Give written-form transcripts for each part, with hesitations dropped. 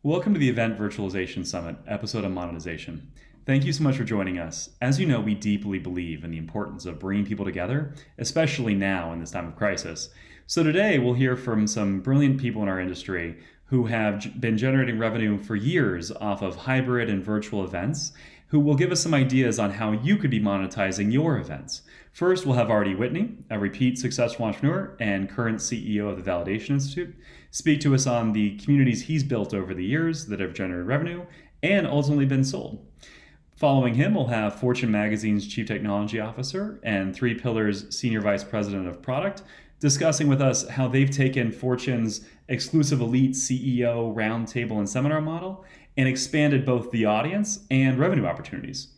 Welcome to the Event Virtualization Summit, episode on monetization. Thank you so much for joining us. As you know, we deeply believe in the importance of bringing people together, especially now in this time of crisis. So today we'll hear from some brilliant people in our industry who have been generating revenue for years off of hybrid and virtual events, who will give us some ideas on how you could be monetizing your events. First, we'll have R.D. Whitney, a repeat successful entrepreneur and current CEO of the Validation Institute, speak to us on the communities he's built over the years that have generated revenue and ultimately been sold. Following him, we'll have Fortune Magazine's Chief Technology Officer and Three Pillars Senior Vice President of Product, discussing with us how they've taken Fortune's exclusive elite CEO roundtable and seminar model and expanded both the audience and revenue opportunities.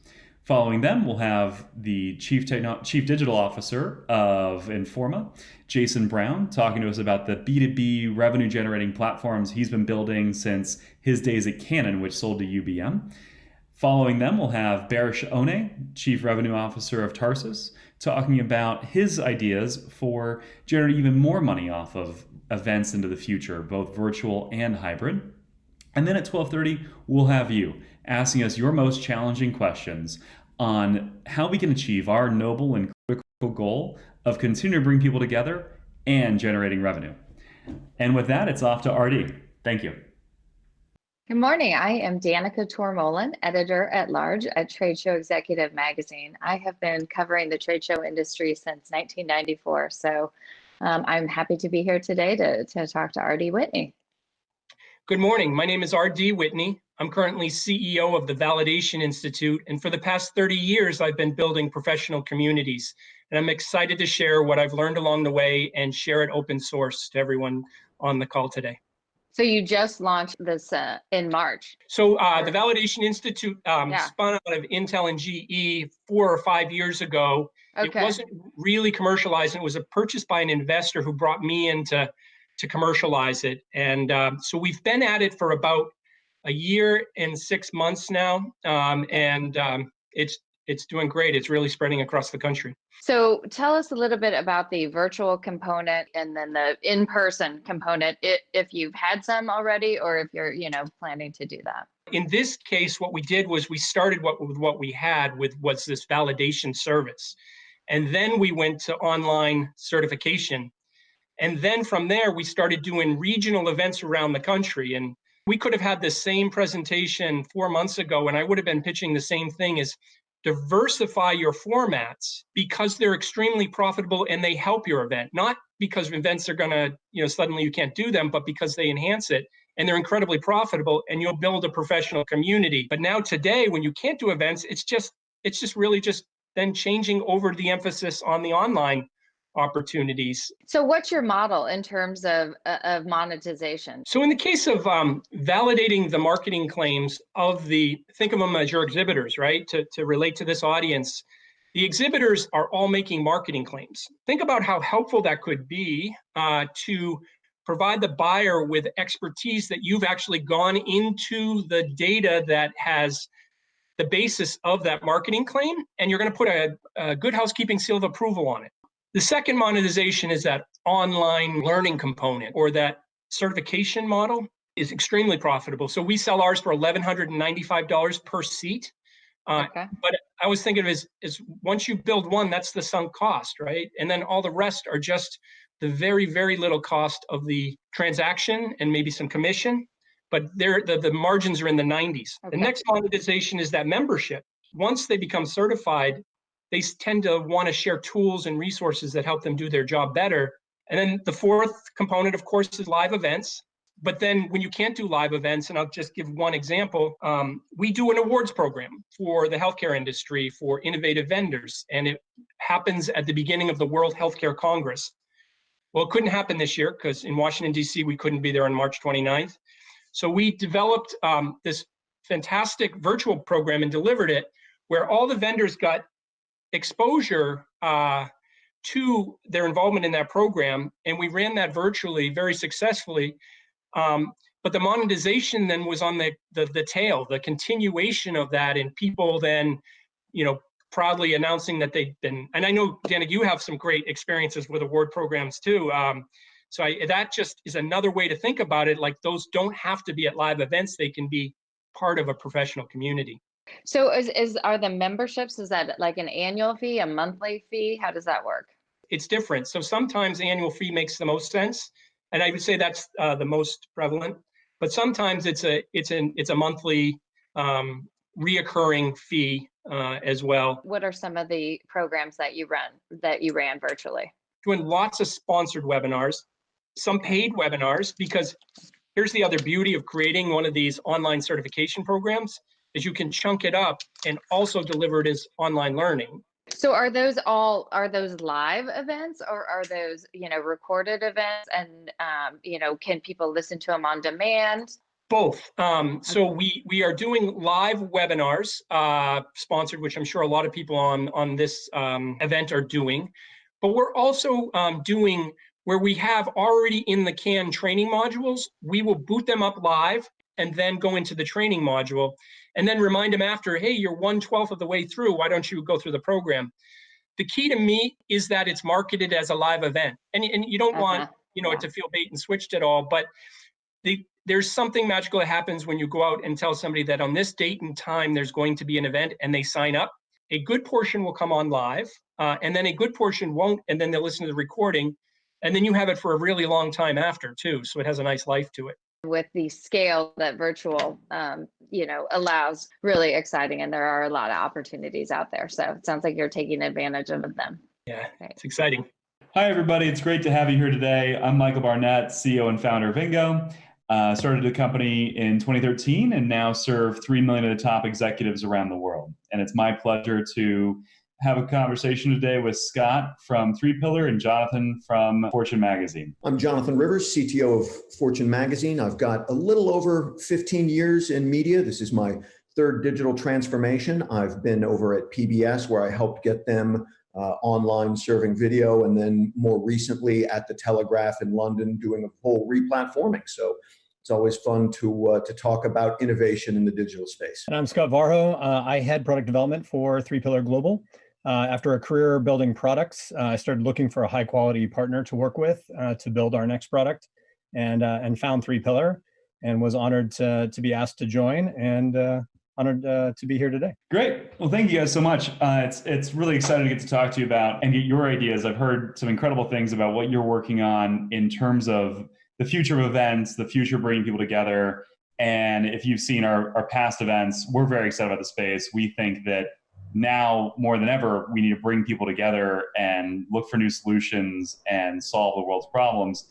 Following them, we'll have the Chief Digital Officer of Informa, Jason Brown, talking to us about the B2B revenue generating platforms he's been building since his days at Canon, which sold to UBM. Following them, we'll have Barish One, Chief Revenue Officer of Tarsus, talking about his ideas for generating even more money off of events into the future, both virtual and hybrid. And then at 12:30, we'll have you asking us your most challenging questions on how we can achieve our noble and critical goal of continuing to bring people together and generating revenue. And with that, it's off to RD. Thank you. Good morning. I am Danica Tormolen, editor-at-large at Trade Show Executive Magazine. I have been covering the trade show industry since 1994, so I'm happy to be here today to talk to R.D. Whitney. Good morning. My name is R.D. Whitney. I'm currently CEO of the Validation Institute, and for the past 30 years, I've been building professional communities. And I'm excited to share what I've learned along the way and share it open source to everyone on the call today. So you just launched this in March. So the Validation Institute spun out of Intel and GE 4 or 5 years ago. Okay. It wasn't really commercialized, and it was a purchase by an investor who brought me in to commercialize it. And so we've been at it for about a year and 6 months now, and it's doing great. It's really spreading across the country. So tell us a little bit about the virtual component and then the in-person component, if you've had some already or if you're planning to do that. In this case, what we did was we started with what we had was this validation service. And then we went to online certification. And then from there, we started doing regional events around the country. And we could have had the same presentation 4 months ago, and I would have been pitching the same thing as diversify your formats because they're extremely profitable and they help your event, not because events are going to, suddenly you can't do them, but because they enhance it and they're incredibly profitable and you'll build a professional community. But now today, when you can't do events, it's just really just then changing over the emphasis on the online opportunities. So what's your model in terms of monetization? So in the case of validating the marketing claims think of them as your exhibitors, right? To relate to this audience, the exhibitors are all making marketing claims. Think about how helpful that could be to provide the buyer with expertise that you've actually gone into the data that has the basis of that marketing claim, and you're going to put a good housekeeping seal of approval on it. The second monetization is that online learning component, or that certification model is extremely profitable. So we sell ours for $1,195 per seat. Okay. But I was thinking of it as once you build one, that's the sunk cost, right? And then all the rest are just the very, very little cost of the transaction and maybe some commission. But the margins are in the 90s. Okay. The next monetization is that membership. Once they become certified, they tend to want to share tools and resources that help them do their job better. And then the fourth component, of course, is live events. But then when you can't do live events, and I'll just give one example, we do an awards program for the healthcare industry for innovative vendors. And it happens at the beginning of the World Healthcare Congress. Well, it couldn't happen this year because in Washington, D.C., we couldn't be there on March 29th. So we developed this fantastic virtual program and delivered it where all the vendors got exposure to their involvement in that program, and we ran that virtually very successful. But the monetization then was on the tail, the continuation of that, and people then, proudly announcing that they've been. And I know, Danica, you have some great experiences with award programs too. So that just is another way to think about it. Like those don't have to be at live events. They can be part of a professional community. So are the memberships, is that like an annual fee, a monthly fee? How does that work? It's different. So sometimes annual fee makes the most sense, and I would say that's the most prevalent. But sometimes it's a monthly reoccurring fee as well. What are some of the programs that you ran virtually? Doing lots of sponsored webinars, some paid webinars, because here's the other beauty of creating one of these online certification programs is you can chunk it up and also deliver it as online learning. So are those live events, or are those, recorded events, and, can people listen to them on demand? Both. So we are doing live webinars sponsored, which I'm sure a lot of people on this event are doing. But we're also doing where we have already in the can training modules. We will boot them up live and then go into the training module and then remind them after, hey, you're 1/12 of the way through. Why don't you go through the program? The key to me is that it's marketed as a live event, and you don't want it to feel bait and switched at all. But there's something magical that happens when you go out and tell somebody that on this date and time there's going to be an event, and they sign up. A good portion will come on live, and then a good portion won't, and then they'll listen to the recording, and then you have it for a really long time after too. So it has a nice life to it. With the scale that virtual, allows, really exciting, and there are a lot of opportunities out there. So it sounds like you're taking advantage of them. Yeah, It's exciting. Hi, everybody. It's great to have you here today. I'm Michael Barnett, CEO and founder of Ingo. Started a company in 2013 and now serve 3 million of the top executives around the world. And it's my pleasure to have a conversation today with Scott from 3Pillar and Jonathan from Fortune Magazine. I'm Jonathan Rivers, CTO of Fortune Magazine. I've got a little over 15 years in media. This is my third digital transformation. I've been over at PBS, where I helped get them online serving video, and then more recently at the Telegraph in London doing a whole replatforming. So it's always fun to talk about innovation in the digital space. And I'm Scott Varho. I head product development for 3Pillar Global. After a career building products, I started looking for a high quality partner to work with to build our next product, and found 3Pillar, and was honored to be asked to join, and honored to be here today. Great. Well, thank you guys so much. It's really exciting to get to talk to you about and get your ideas. I've heard some incredible things about what you're working on in terms of the future of events, the future of bringing people together. And if you've seen our past events, we're very excited about the space. We think that now more than ever, we need to bring people together and look for new solutions and solve the world's problems.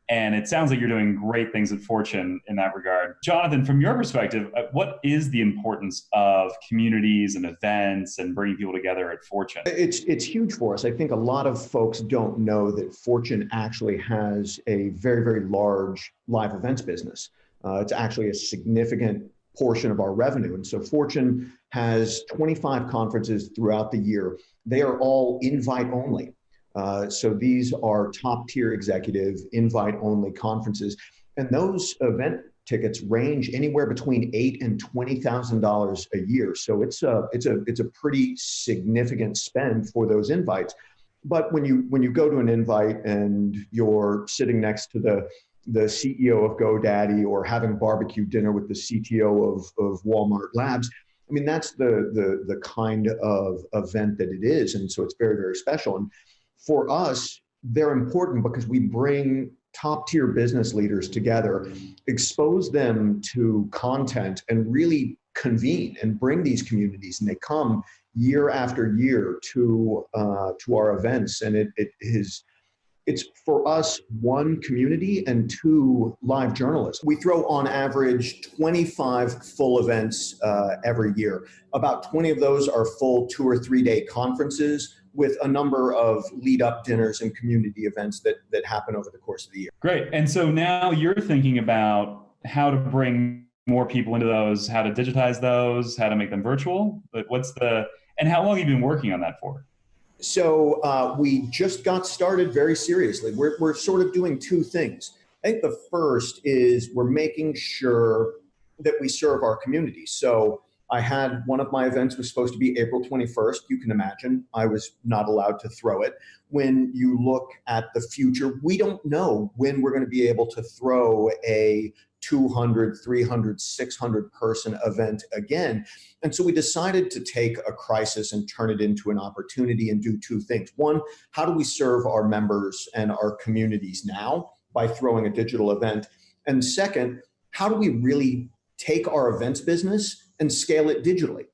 And it sounds like you're doing great things at Fortune in that regard. Jonathan, from your perspective, what is the importance of communities and events and bringing people together at Fortune? It's huge for us. I think a lot of folks don't know that Fortune actually has a very, very large live events business. It's actually a significant portion of our revenue. And so Fortune has 25 conferences throughout the year. They are all invite only. So these are top tier executive invite only conferences. And those event tickets range anywhere between $8,000 and $20,000 a year. So it's a pretty significant spend for those invites. But when you go to an invite and you're sitting next to the CEO of GoDaddy or having barbecue dinner with the CTO of Walmart Labs, I mean, that's the kind of event that it is. And so it's very, very special. And for us, they're important because we bring top tier business leaders together, expose them to content, and really convene and bring these communities. And they come year after year to our events. And it's for us, one, community, and two, live journalists. We throw on average 25 full events every year. About 20 of those are full 2 or 3 day conferences, with a number of lead-up dinners and community events that happen over the course of the year. Great. And so now you're thinking about how to bring more people into those, how to digitize those, how to make them virtual. But and how long have you been working on that for? So we just got started very seriously. We're sort of doing two things. I think the first is we're making sure that we serve our community. So I had one of my events was supposed to be April 21st. You can imagine I was not allowed to throw it. When you look at the future, we don't know when we're going to be able to throw a 200, 300, 600 person event again. And so we decided to take a crisis and turn it into an opportunity and do two things. One, how do we serve our members and our communities now by throwing a digital event? And second, how do we really take our events business and scale it digitally?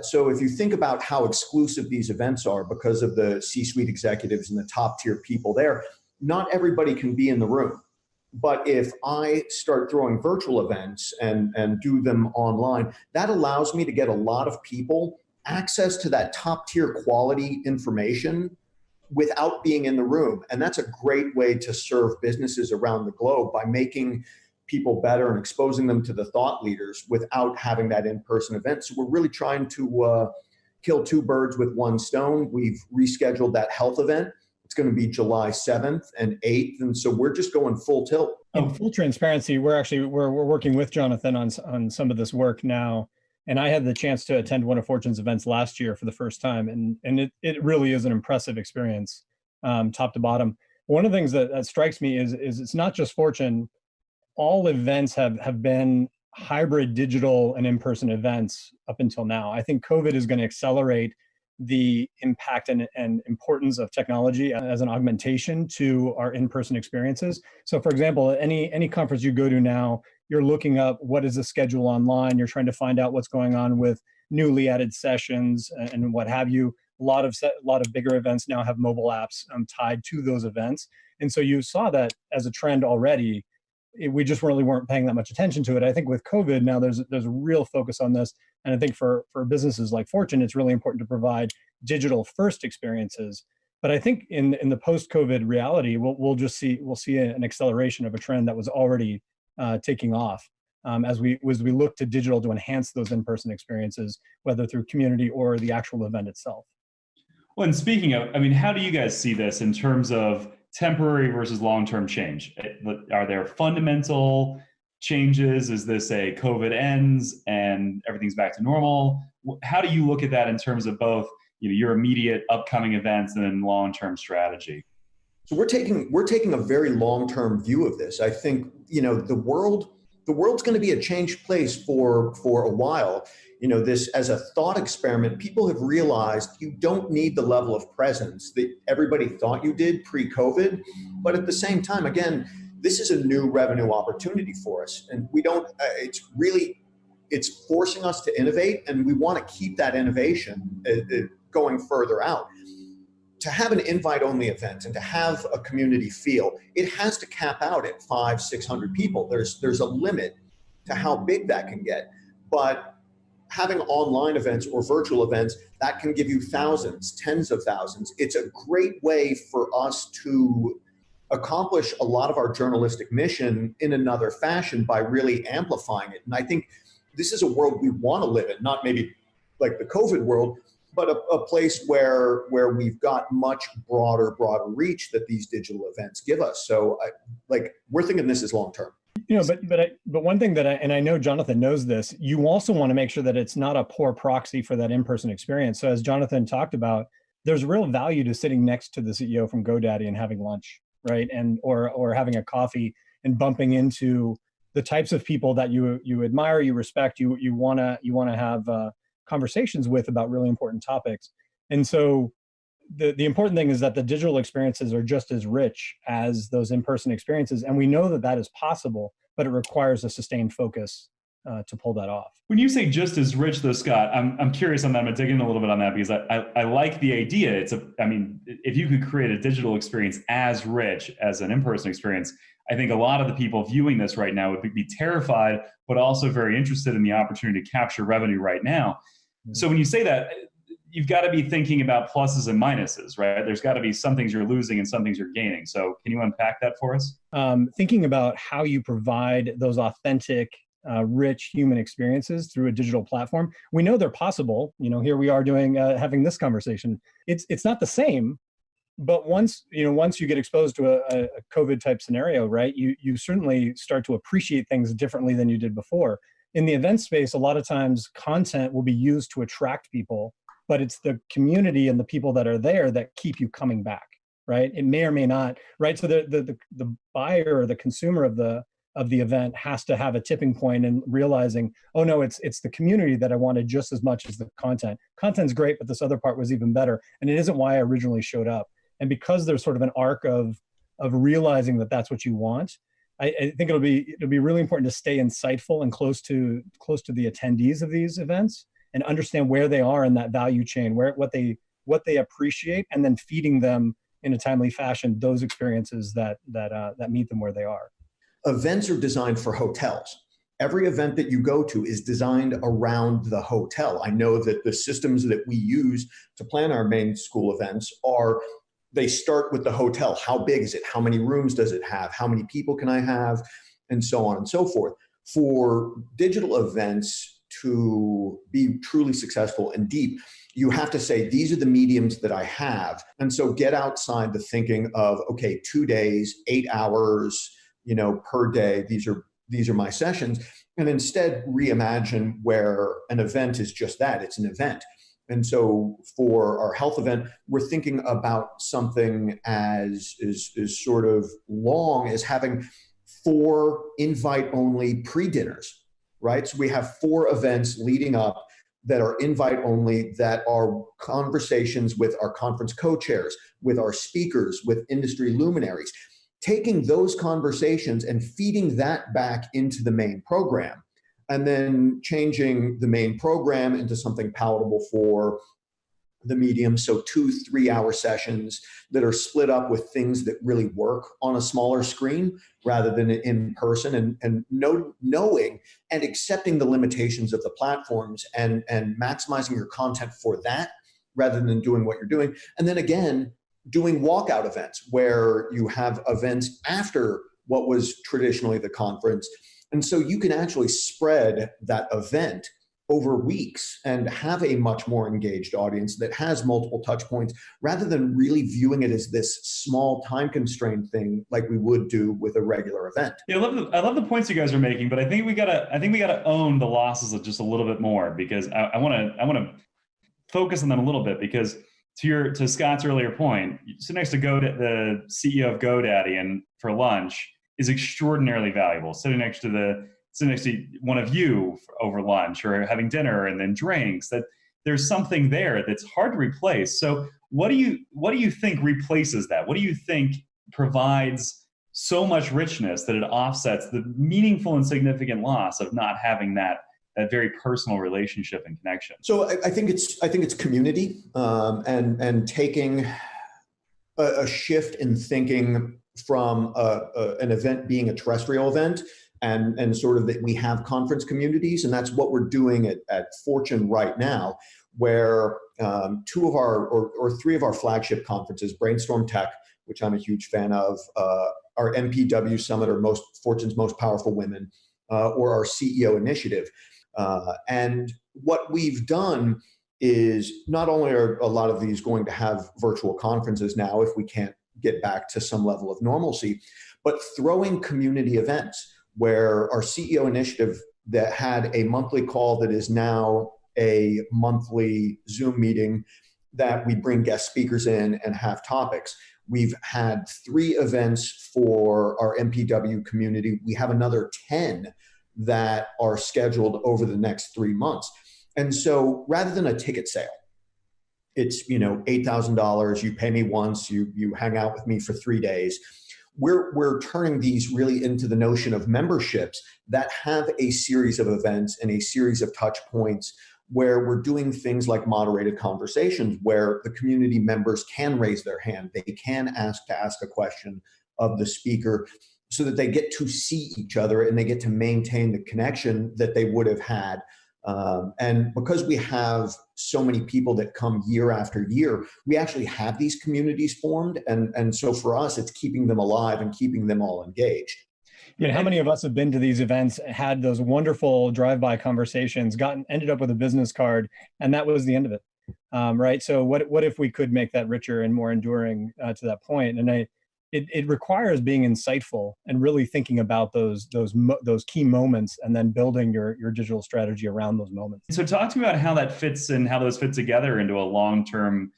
So if you think about how exclusive these events are because of the C-suite executives and the top tier people there, not everybody can be in the room. But if I start throwing virtual events and do them online, that allows me to get a lot of people access to that top tier quality information without being in the room. And that's a great way to serve businesses around the globe by making people better and exposing them to the thought leaders without having that in-person event. So we're really trying to kill two birds with one stone. We've rescheduled that health event. It's going to be July 7th and 8th. And so we're just going full tilt. In full transparency, we're working with Jonathan on some of this work now. And I had the chance to attend one of Fortune's events last year for the first time. And it really is an impressive experience, top to bottom. One of the things that strikes me is it's not just Fortune. All events have been hybrid digital and in-person events up until now. I think COVID is going to accelerate the impact and importance of technology as an augmentation to our in-person experiences. So for example, any conference you go to now, you're looking up what is the schedule online, you're trying to find out what's going on with newly added sessions and what have you. A lot of bigger events now have mobile apps tied to those events. And so you saw that as a trend already. We just really weren't paying that much attention to it. I think with COVID now, there's a real focus on this. And I think for businesses like Fortune, it's really important to provide digital first experiences. But I think in the post-COVID reality, we'll see an acceleration of a trend that was already taking off as we look to digital to enhance those in-person experiences, whether through community or the actual event itself. Well, and speaking of, I mean, how do you guys see this in terms of temporary versus long-term change? Are there fundamental changes? Is this a COVID ends and everything's back to normal? How do you look at that in terms of both, your immediate upcoming events and then long-term strategy? So we're taking a very long-term view of this. I think, the world's going to be a changed place for a while. This as a thought experiment, people have realized you don't need the level of presence that everybody thought you did pre-COVID. But at the same time, again, this is a new revenue opportunity for us. And we don't, it's forcing us to innovate, and we want to keep that innovation going further out. To have an invite-only event and to have a community feel, it has to cap out at 500, 600 people. There's a limit to how big that can get. But having online events or virtual events, that can give you thousands, tens of thousands. It's a great way for us to accomplish a lot of our journalistic mission in another fashion by really amplifying it. And I think this is a world we want to live in, not maybe like the COVID world, but a place where we've got much broader reach that these digital events give us. So we're thinking this is long-term. But one thing that I know Jonathan knows this, you also want to make sure that it's not a poor proxy for that in-person experience. So as Jonathan talked about, there's real value to sitting next to the CEO from GoDaddy and having lunch, right? And or having a coffee and bumping into the types of people that you admire, you respect, you want to have conversations with about really important topics. And so the important thing is that the digital experiences are just as rich as those in-person experiences. And we know that is possible, but it requires a sustained focus to pull that off. When you say just as rich though, Scott, I'm curious on that. I'm gonna dig in a little bit on that because I like the idea. If you could create a digital experience as rich as an in-person experience, I think a lot of the people viewing this right now would be terrified, but also very interested in the opportunity to capture revenue right now. So when you say that, you've got to be thinking about pluses and minuses, right? There's got to be some things you're losing and some things you're gaining. So can you unpack that for us? Thinking about how you provide those authentic, rich human experiences through a digital platform. We know they're possible. Here we are having this conversation. It's not the same, but once you get exposed to a COVID type scenario, right, you certainly start to appreciate things differently than you did before. in the event space, a lot of times content will be used to attract people, but it's the community and the people that are there that keep you coming back, right? It may or may not, right? So the buyer or the consumer of the event has to have a tipping point and realizing, oh no, it's the community that I wanted just as much as the content. Content's great, but this other part was even better, and it isn't why I originally showed up. And because there's sort of an arc of realizing that that's what you want, I think it'll be really important to stay insightful and close to the attendees of these events and understand where they are in that value chain, what they appreciate, and then feeding them in a timely fashion those experiences that meet them where they are. Events are designed for hotels. Every event that you go to is designed around the hotel. I know that the systems that we use to plan our main school events they start with the hotel. How big is it? How many rooms does it have? How many people can I have? And so on and so forth. For digital events to be truly successful and deep, you have to say, these are the mediums that I have. And so get outside the thinking of, okay, 2 days, 8 hours, per day. These are my sessions. And instead reimagine where an event is just that. It's an event. And so for our health event, we're thinking about something as sort of long as having 4 invite-only pre-dinners, right? So we have 4 events leading up that are invite-only, that are conversations with our conference co-chairs, with our speakers, with industry luminaries, taking those conversations and feeding that back into the main program, and then changing the main program into something palatable for the medium. So 2-3 hour sessions that are split up with things that really work on a smaller screen rather than in person, and knowing and accepting the limitations of the platforms and maximizing your content for that rather than doing what you're doing. And then again, doing walkout events where you have events after what was traditionally the conference. And so you can actually spread that event over weeks and have a much more engaged audience that has multiple touch points, rather than really viewing it as this small time constrained thing like we would do with a regular event. Yeah, I love the points you guys are making, but I think we gotta own the losses just a little bit more, because I want to focus on them a little bit, because to Scott's earlier point, sit next to the CEO of GoDaddy and for lunch is extraordinarily valuable. Sitting next to one of you over lunch, or having dinner and then drinks, that there's something there that's hard to replace. So what do you think replaces that? What do you think provides so much richness that it offsets the meaningful and significant loss of not having that very personal relationship and connection? So I think it's community, and taking a shift in thinking from an event being a terrestrial event, and sort of that we have conference communities. And that's what we're doing at Fortune right now, where 2 of our 3 of our flagship conferences, Brainstorm Tech, which I'm a huge fan of, our MPW Summit, or Fortune's Most Powerful Women, or our CEO Initiative. And what we've done is, not only are a lot of these going to have virtual conferences now, if we can't get back to some level of normalcy, but throwing community events where our CEO Initiative, that had a monthly call that is now a monthly Zoom meeting that we bring guest speakers in and have topics. We've had 3 events for our MPW community. We have another 10 that are scheduled over the next 3 months. And so rather than a ticket sale, it's $8,000, you pay me once, you hang out with me for 3 days. We're turning these really into the notion of memberships that have a series of events and a series of touch points, where we're doing things like moderated conversations, where the community members can raise their hand, they can ask a question of the speaker, so that they get to see each other and they get to maintain the connection that they would have had. And because we have so many people that come year after year, we actually have these communities formed. And so for us, it's keeping them alive and keeping them all engaged. How many of us have been to these events, had those wonderful drive-by conversations, ended up with a business card, and that was the end of it, right? So what if we could make that richer and more enduring to that point? And it requires being insightful and really thinking about those key moments, and then building your digital strategy around those moments. So talk to me about how that fits and how those fit together into a long-term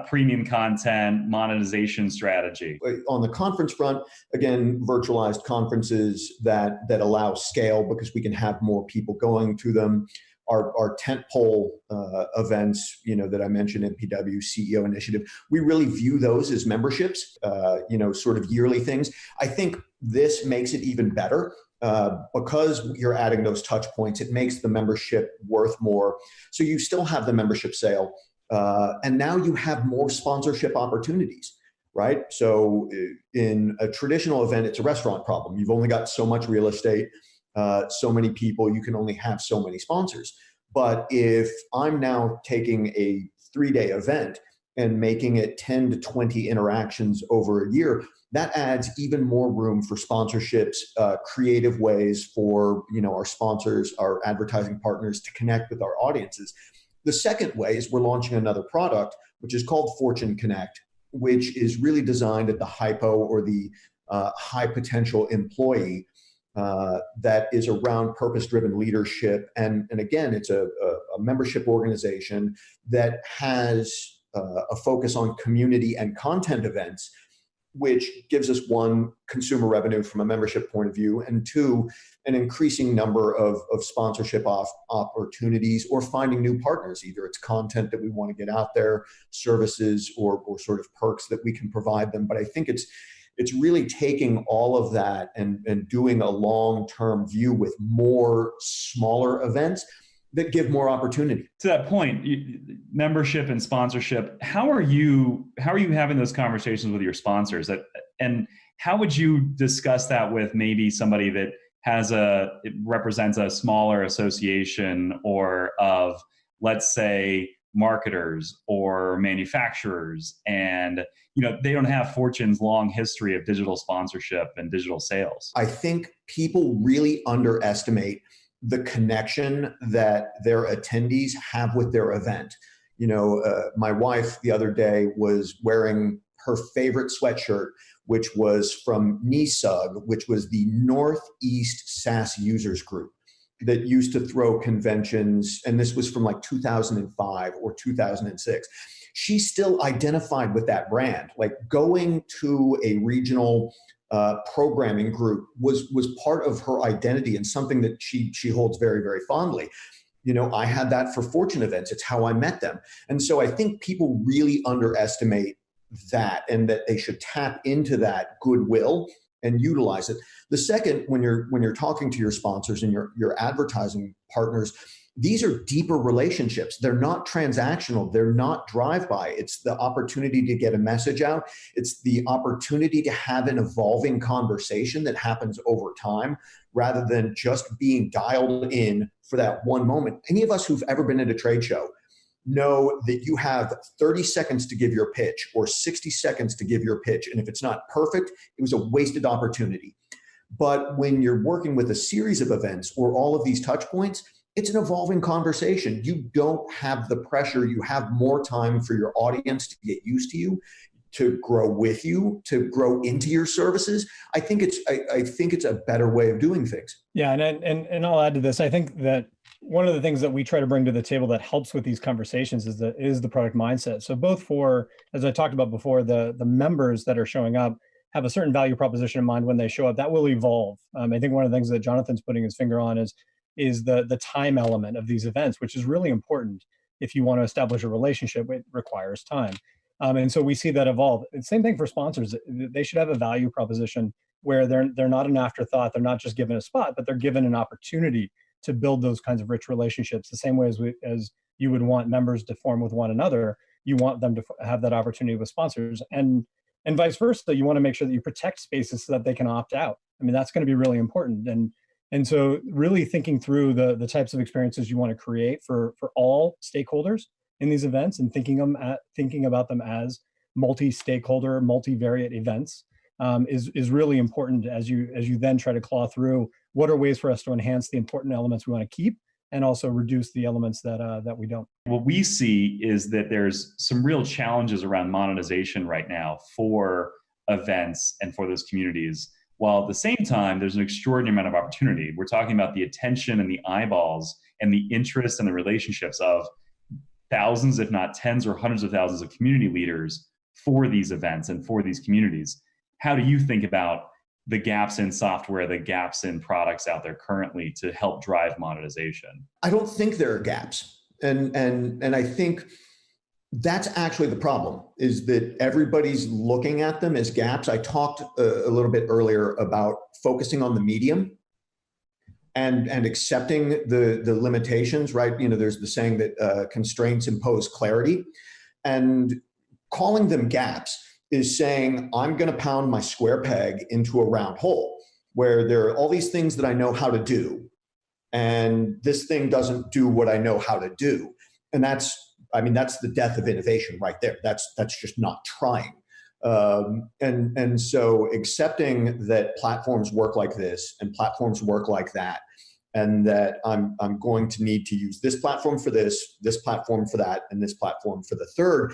premium content monetization strategy. On the conference front, again, virtualized conferences that allow scale because we can have more people going to them. Our tentpole events, that I mentioned, MPW, CEO Initiative, we really view those as memberships, sort of yearly things. I think this makes it even better because you're adding those touch points. It makes the membership worth more. So you still have the membership sale, and now you have more sponsorship opportunities, right? So in a traditional event, it's a restaurant problem. You've only got so much real estate. So many people, you can only have so many sponsors. But if I'm now taking a 3-day event and making it 10 to 20 interactions over a year, that adds even more room for sponsorships, creative ways for our sponsors, our advertising partners to connect with our audiences. The second way is we're launching another product, which is called Fortune Connect, which is really designed at the hypo or the high potential employee. That is around purpose-driven leadership. And again, it's a membership organization that has a focus on community and content events, which gives us, one, consumer revenue from a membership point of view, and two, an increasing number of sponsorship opportunities or finding new partners. Either it's content that we want to get out there, services, or sort of perks that we can provide them. But I think it's really taking all of that and doing a long-term view with more smaller events that give more opportunity. To that point, membership and sponsorship, how are you having those conversations with your sponsors? And how would you discuss that with maybe somebody that it represents a smaller association or of, let's say, marketers or manufacturers, and they don't have Fortune's long history of digital sponsorship and digital sales? I think people really underestimate the connection that their attendees have with their event. My wife the other day was wearing her favorite sweatshirt, which was from NISUG, which was the Northeast SaaS Users Group that used to throw conventions, and this was from like 2005 or 2006. She still identified with that brand. Like, going to a regional programming group was part of her identity and something that she holds very, very fondly. I had that for Fortune events. It's how I met them. And so I think people really underestimate that, and that they should tap into that goodwill and utilize it. The second, when you're talking to your sponsors and your advertising partners, these are deeper relationships. They're not transactional. They're not drive-by. It's the opportunity to get a message out. It's the opportunity to have an evolving conversation that happens over time, rather than just being dialed in for that one moment. Any of us who've ever been at a trade show know that you have 30 seconds to give your pitch or 60 seconds to give your pitch. And if it's not perfect, it was a wasted opportunity. But when you're working with a series of events or all of these touch points, it's an evolving conversation. You don't have the pressure. You have more time for your audience to get used to you, to grow with you, to grow into your services. I think it's a better way of doing things. Yeah, and I'll add to this. I think that one of the things that we try to bring to the table that helps with these conversations is the product mindset. So both for, as I talked about before, the members that are showing up have a certain value proposition in mind when they show up. That will evolve. I think one of the things that Jonathan's putting his finger on is the time element of these events, which is really important. If you want to establish a relationship, it requires time. And so we see that evolve. And same thing for sponsors. They should have a value proposition where they're not an afterthought. They're not just given a spot, but they're given an opportunity to build those kinds of rich relationships. The same way as you would want members to form with one another, you want them to have that opportunity with sponsors, and vice versa. You want to make sure that you protect spaces so that they can opt out. I mean, that's going to be really important. And so really thinking through the types of experiences you want to create for all stakeholders in these events, and thinking about them as multi-stakeholder, multivariate events is really important as you then try to claw through what are ways for us to enhance the important elements we want to keep, and also reduce the elements that we don't. What we see is that there's some real challenges around monetization right now for events and for those communities, while at the same time, there's an extraordinary amount of opportunity. We're talking about the attention and the eyeballs and the interest and the relationships of thousands, if not tens or hundreds of thousands of community leaders for these events and for these communities. How do you think about the gaps in software, the gaps in products out there currently to help drive monetization? I don't think there are gaps. And I think that's actually the problem, is that everybody's looking at them as gaps. I talked a little bit earlier about focusing on the medium and accepting the limitations, right? There's the saying that constraints impose clarity, and calling them gaps is saying, I'm going to pound my square peg into a round hole where there are all these things that I know how to do, and this thing doesn't do what I know how to do. And that's the death of innovation right there. That's just not trying. And so accepting that platforms work like this and platforms work like that, and that I'm going to need to use this platform for this platform for that, and this platform for the third,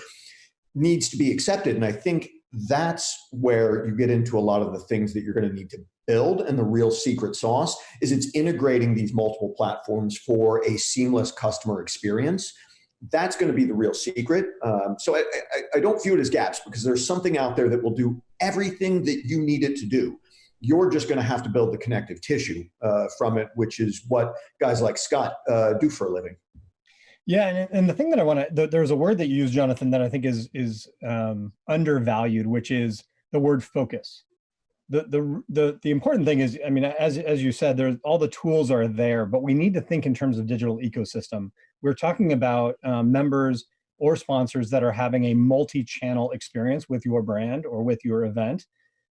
needs to be accepted. And I think that's where you get into a lot of the things that you're going to need to build. And the real secret sauce is it's integrating these multiple platforms for a seamless customer experience. That's going to be the real secret. So I don't view it as gaps, because there's something out there that will do everything that you need it to do. You're just going to have to build the connective tissue from it, which is what guys like Scott do for a living. Yeah, and the thing that I want to, there's a word that you use, Jonathan, that I think is undervalued, which is the word focus. The important thing is, as you said, there's all the tools are there, but we need to think in terms of digital ecosystem. We're talking about members or sponsors that are having a multi-channel experience with your brand or with your event.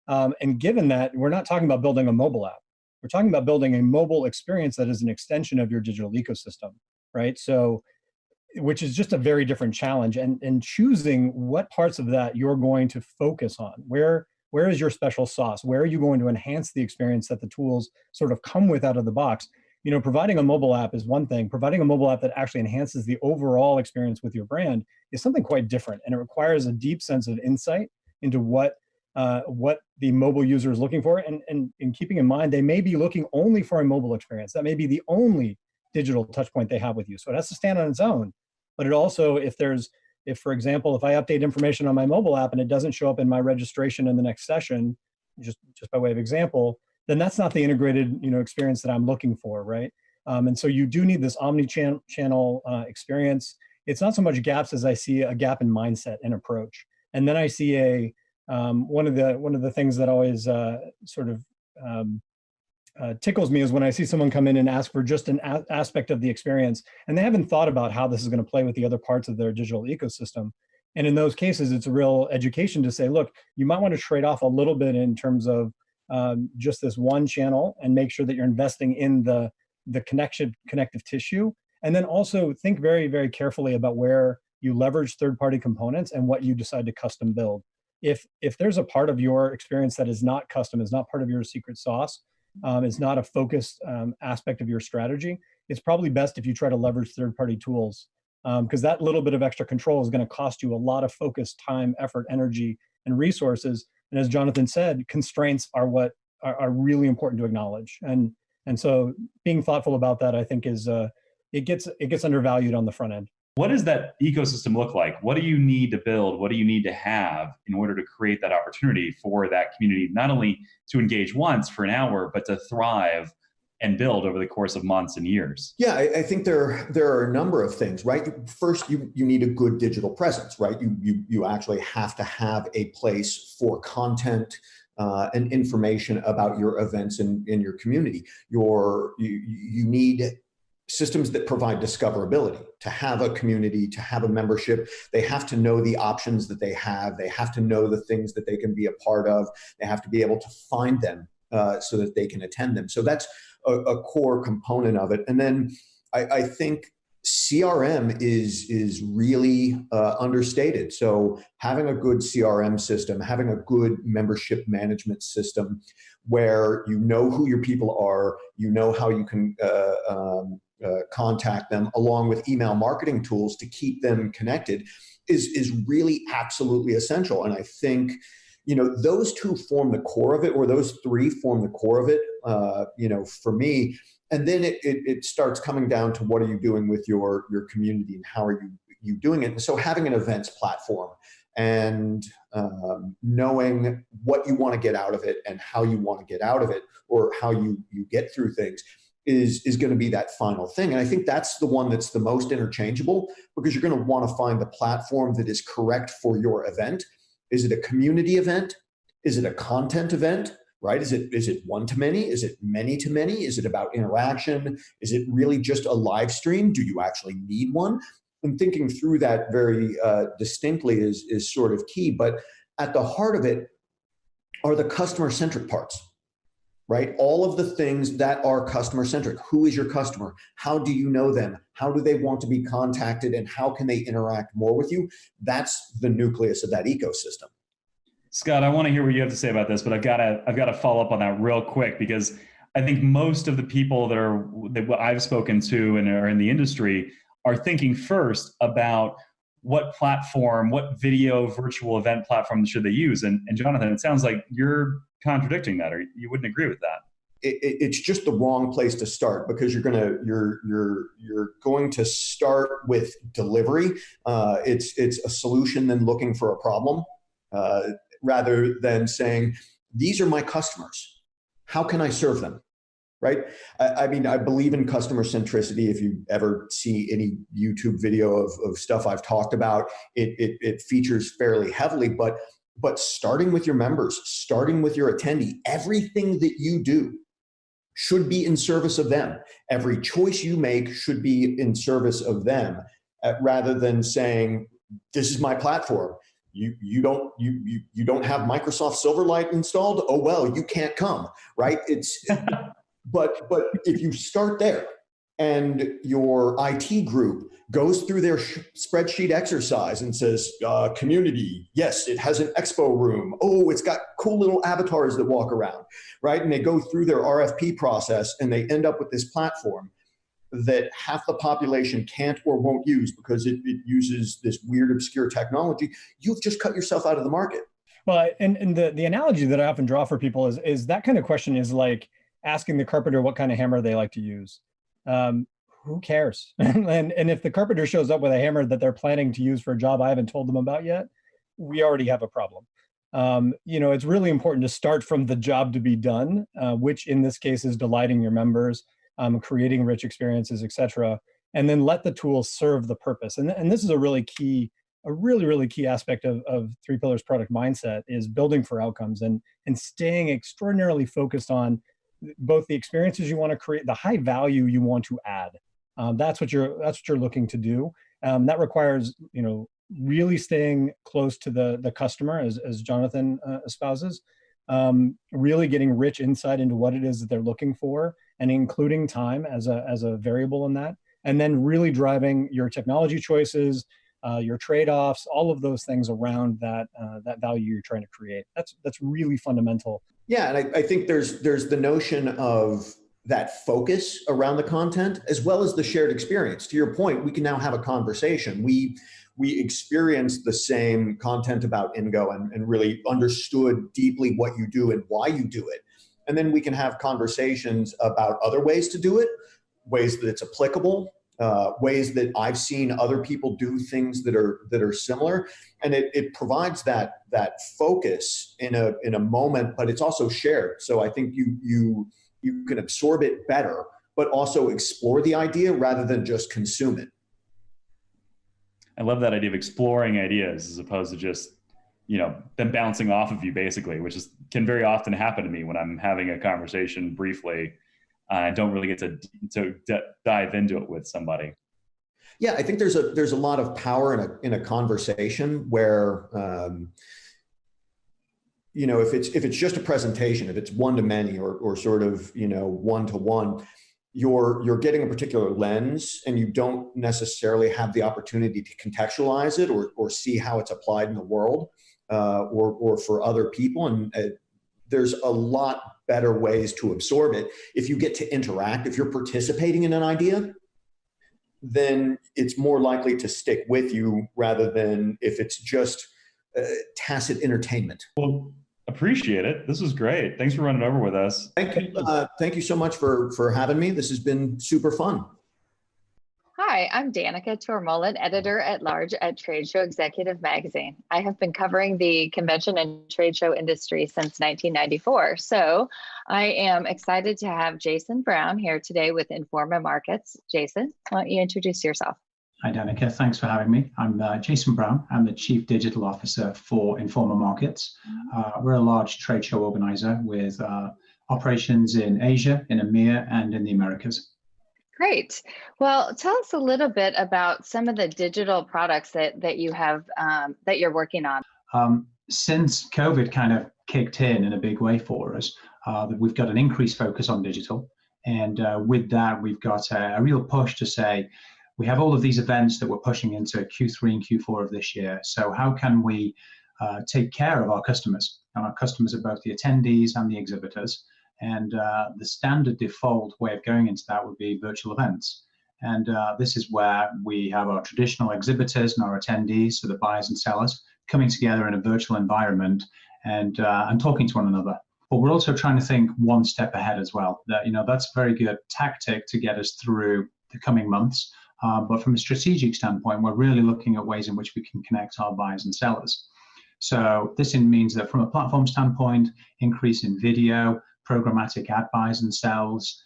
And given that, we're not talking about building a mobile app. We're talking about building a mobile experience that is an extension of your digital ecosystem, right? So, which is just a very different challenge, and choosing what parts of that you're going to focus on. Where is your special sauce? Where are you going to enhance the experience that the tools sort of come with out of the box? Providing a mobile app is one thing. Providing a mobile app that actually enhances the overall experience with your brand is something quite different, and it requires a deep sense of insight into what the mobile user is looking for, and keeping in mind they may be looking only for a mobile experience. That may be the only digital touch point they have with you. So it has to stand on its own. But it also, if for example, if I update information on my mobile app and it doesn't show up in my registration in the next session, just by way of example, then that's not the integrated experience that I'm looking for, right? And so you do need this omni-channel experience. It's not so much gaps as I see a gap in mindset and approach. And then I see one of the things that always tickles me is when I see someone come in and ask for just an aspect of the experience, and they haven't thought about how this is going to play with the other parts of their digital ecosystem. And in those cases, it's a real education to say, look, you might want to trade off a little bit in terms of just this one channel, and make sure that you're investing in the connective tissue. And then also think very, very carefully about where you leverage third-party components and what you decide to custom build. If there's a part of your experience that is not custom, is not part of your secret sauce, is not a focused aspect of your strategy, it's probably best if you try to leverage third-party tools, because that little bit of extra control is going to cost you a lot of focus, time, effort, energy, and resources. And as Jonathan said, constraints are what are really important to acknowledge. And so being thoughtful about that, I think, is it gets undervalued on the front end. What does that ecosystem look like? What do you need to build? What do you need to have in order to create that opportunity for that community, not only to engage once for an hour, but to thrive and build over the course of months and years? Yeah, I think there are a number of things, right? First, you need a good digital presence, right? You actually have to have a place for content and information about your events in your community. You need systems that provide discoverability. To have a community, to have a membership, they have to know the options that they have. They have to know the things that they can be a part of. They have to be able to find them so that they can attend them. So that's a core component of it. And then I think CRM is really understated. So having a good CRM system, having a good membership management system where you know who your people are, you know how you can contact them, along with email marketing tools to keep them connected, is really absolutely essential. And I think those two form the core of it, or those three form the core of it, for me. And then it starts coming down to what are you doing with your community and how are you doing it? And so having an events platform and knowing what you want to get out of it and how you want to get out of it, or how you get through things, is going to be that final thing. And I think that's the one that's the most interchangeable, because you're going to want to find the platform that is correct for your event. Is it a community event? Is it a content event? Right? Is it one to many? Is it many to many? Is it about interaction? Is it really just a live stream? Do you actually need one? And thinking through that very distinctly is sort of key. But at the heart of it are the customer-centric parts, right? All of the things that are customer-centric. Who is your customer? How do you know them? How do they want to be contacted? And how can they interact more with you? That's the nucleus of that ecosystem. Scott, I want to hear what you have to say about this, but I've got to follow up on that real quick, because I think most of the people that I've spoken to and are in the industry are thinking first about what platform, what video virtual event platform should they use. And Jonathan, it sounds like you're contradicting that, or you wouldn't agree with that. It's just the wrong place to start, because you're going to start with delivery. It's a solution then looking for a problem. Rather than saying, these are my customers. How can I serve them? Right? I mean, I believe in customer centricity. If you ever see any YouTube video of stuff I've talked about, it features fairly heavily, but starting with your members, starting with your attendee, everything that you do should be in service of them. Every choice you make should be in service of them, rather than saying, this is my platform. You don't have Microsoft Silverlight installed? Oh, well, you can't come, right? But if you start there and your IT group goes through their spreadsheet exercise and says, community, yes, it has an expo room. Oh, it's got cool little avatars that walk around, right? And they go through their RFP process and they end up with this platform that half the population can't or won't use because it uses this weird, obscure technology. You've just cut yourself out of the market. Well, and the analogy that I often draw for people is that kind of question is like asking the carpenter what kind of hammer they like to use. Who cares? and if the carpenter shows up with a hammer that they're planning to use for a job I haven't told them about yet, we already have a problem. It's really important to start from the job to be done, which in this case is delighting your members, creating rich experiences, et cetera, and then let the tools serve the purpose. And this is a really key aspect of Three Pillars product mindset, is building for outcomes and staying extraordinarily focused on both the experiences you want to create, the high value you want to add. That's what you're looking to do. That requires, really staying close to the customer, as Jonathan espouses, really getting rich insight into what it is that they're looking for, and including time as a variable in that, and then really driving your technology choices, your trade-offs, all of those things around that value you're trying to create. That's really fundamental. Yeah, and I think there's the notion of that focus around the content as well as the shared experience. To your point, we can now have a conversation. We experienced the same content about Ingo and really understood deeply what you do and why you do it. And then we can have conversations about other ways to do it, ways that it's applicable, ways that I've seen other people do things that are similar. And it provides that focus in a moment, but it's also shared. So I think you can absorb it better, but also explore the idea rather than just consume it. I love that idea of exploring ideas as opposed to just, them bouncing off of you, basically, which can very often happen to me when I'm having a conversation briefly. I don't really get to dive into it with somebody. Yeah, I think there's a lot of power in a conversation where, if it's just a presentation, if it's one to many or sort of one to one, you're getting a particular lens and you don't necessarily have the opportunity to contextualize it or see how it's applied in the world or for other people. And there's a lot better ways to absorb it. If you get to interact, if you're participating in an idea, then it's more likely to stick with you rather than if it's just tacit entertainment. Well, appreciate it. This was great. Thanks for running over with us. Thank you so much for having me. This has been super fun. Hi, I'm Danica Tormolen, editor-at-large at Trade Show Executive Magazine. I have been covering the convention and trade show industry since 1994. So I am excited to have Jason Brown here today with Informa Markets. Jason, why don't you introduce yourself? Hi, Danica. Thanks for having me. I'm Jason Brown. I'm the Chief Digital Officer for Informa Markets. We're a large trade show organizer with operations in Asia, in EMEA, and in the Americas. Great. Well, tell us a little bit about some of the digital products that you have that you're working on. Since COVID kind of kicked in a big way for us, we've got an increased focus on digital. And with that, we've got a real push to say, we have all of these events that we're pushing into Q3 and Q4 of this year. So how can we take care of our customers? And our customers are both the attendees and the exhibitors. And the standard default way of going into that would be virtual events. And this is where we have our traditional exhibitors and our attendees, so the buyers and sellers, coming together in a virtual environment and talking to one another. But we're also trying to think one step ahead as well. That's a very good tactic to get us through the coming months. But from a strategic standpoint, we're really looking at ways in which we can connect our buyers and sellers. So this means that from a platform standpoint, increase in video, programmatic ad buys and sells,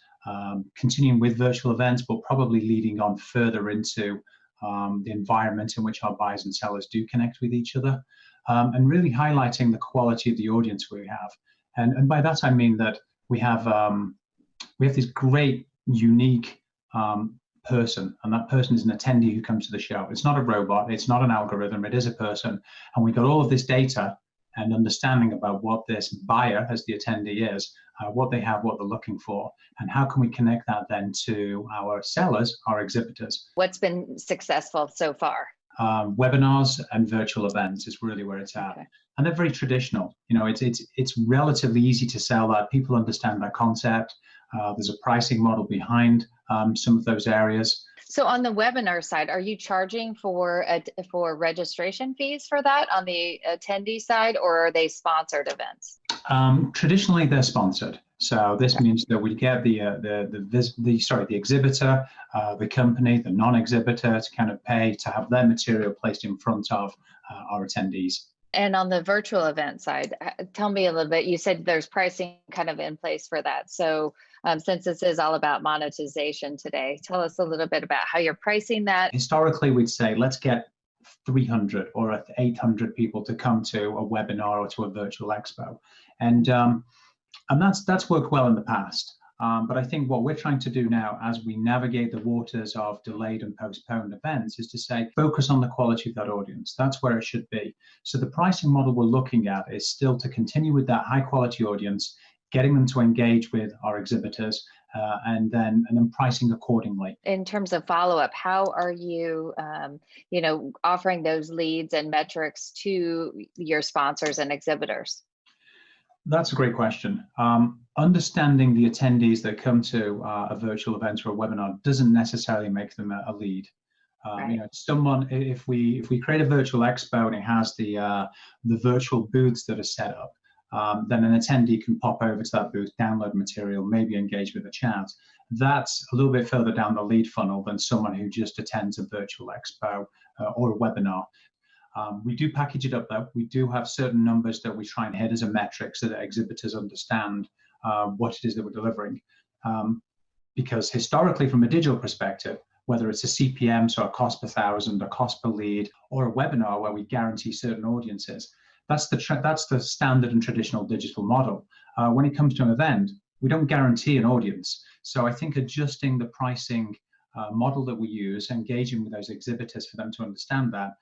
continuing with virtual events, but probably leading on further into the environment in which our buyers and sellers do connect with each other, and really highlighting the quality of the audience we have. And by that, I mean that we have this great, unique person, and that person is an attendee who comes to the show. It's not a robot, it's not an algorithm, it is a person. And we got all of this data and understanding about what this buyer, as the attendee is, what they have, what they're looking for, and how can we connect that then to our sellers, our exhibitors. What's been successful so far? Webinars and virtual events is really where it's at. Okay. And they're very traditional. It's relatively easy to sell that. People understand that concept. There's a pricing model behind some of those areas. So on the webinar side, are you charging for registration fees for that on the attendee side, or are they sponsored events? Traditionally, they're sponsored. So this means that we get the exhibitor, the company, the non-exhibitor to kind of pay to have their material placed in front of our attendees. And on the virtual event side, tell me a little bit. You said there's pricing kind of in place for that. So since this is all about monetization today, tell us a little bit about how you're pricing that. Historically, we'd say, let's get 300 or 800 people to come to a webinar or to a virtual expo. And that's worked well in the past. But I think what we're trying to do now, as we navigate the waters of delayed and postponed events, is to say, focus on the quality of that audience. That's where it should be. So the pricing model we're looking at is still to continue with that high quality audience, getting them to engage with our exhibitors, and then pricing accordingly. In terms of follow-up, how are you, offering those leads and metrics to your sponsors and exhibitors? That's a great question. Understanding the attendees that come to a virtual event or a webinar doesn't necessarily make them a lead. Right. Someone, if we create a virtual expo and it has the virtual booths that are set up, then an attendee can pop over to that booth, download material, maybe engage with a chat. That's a little bit further down the lead funnel than someone who just attends a virtual expo or a webinar. We do package it up though. We do have certain numbers that we try and hit as a metric so that exhibitors understand what it is that we're delivering. Because historically, from a digital perspective, whether it's a CPM, so a cost per thousand, a cost per lead, or a webinar where we guarantee certain audiences, that's the standard and traditional digital model. When it comes to an event, we don't guarantee an audience. So I think adjusting the pricing model that we use, engaging with those exhibitors for them to understand that,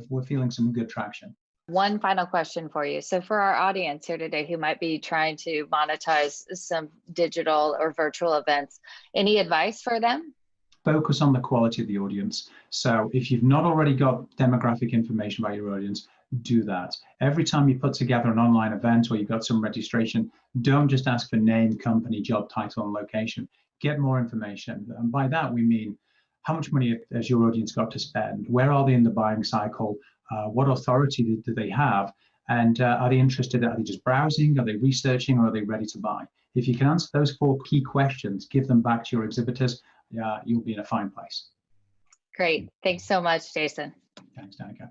we're feeling some good traction. One final question for you. So for our audience here today who might be trying to monetize some digital or virtual events, any advice for them? Focus on the quality of the audience. So if you've not already got demographic information about your audience, do that. Every time you put together an online event or you've got some registration, don't just ask for name, company, job title, and location. Get more information. And by that, we mean how much money has your audience got to spend? Where are they in the buying cycle? What authority do they have? And are they interested? Are they just browsing? Are they researching? Or are they ready to buy? If you can answer those 4 key questions, give them back to your exhibitors, you'll be in a fine place. Great. Thanks so much, Jason. Thanks, Danica.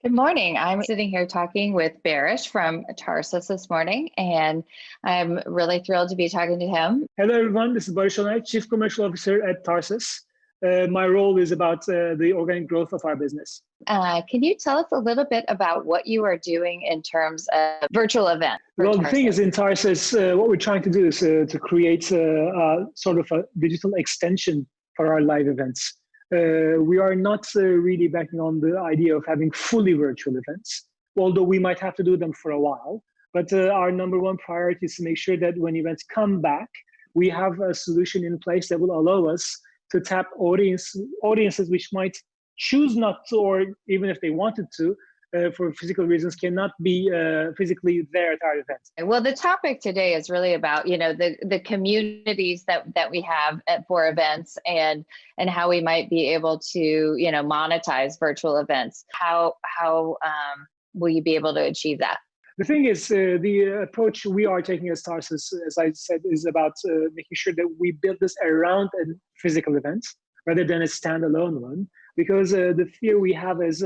Good morning. I'm sitting here talking with Barish from Tarsus this morning, and I'm really thrilled to be talking to him. Hello, everyone. This is Barish Onay, Chief Commercial Officer at Tarsus. My role is about the organic growth of our business. Can you tell us a little bit about what you are doing in terms of virtual event? Well, the thing is, in Tarsus, what we're trying to do is to create sort of a digital extension for our live events. We are not really backing on the idea of having fully virtual events, although we might have to do them for a while. But our number one priority is to make sure that when events come back, we have a solution in place that will allow us to tap audiences which might choose not to, or even if they wanted to, for physical reasons, cannot be physically there at our event. Well, the topic today is really about, the communities that we have for events and how we might be able to, monetize virtual events. How will you be able to achieve that? The thing is, the approach we are taking as Tarsus, as I said, is about making sure that we build this around a physical event rather than a standalone one. Because the fear we have is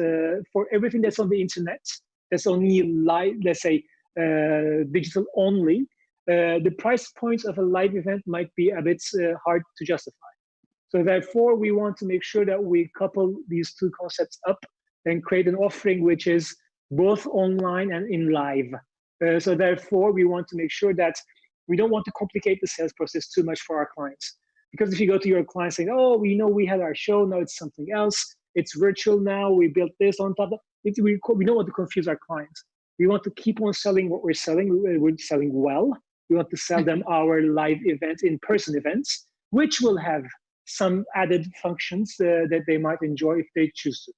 for everything that's on the internet, that's only live, let's say digital only, the price points of a live event might be a bit hard to justify. So therefore, we want to make sure that we couple these 2 concepts up and create an offering which is both online and in live. So therefore, we want to make sure that we don't want to complicate the sales process too much for our clients. Because if you go to your client saying, oh, we had our show, now it's something else, it's virtual now, we built this on top of it, we don't want to confuse our clients. We want to keep on selling what we're selling. We're selling well. We want to sell them our live events, in-person events, which will have some added functions that they might enjoy if they choose to.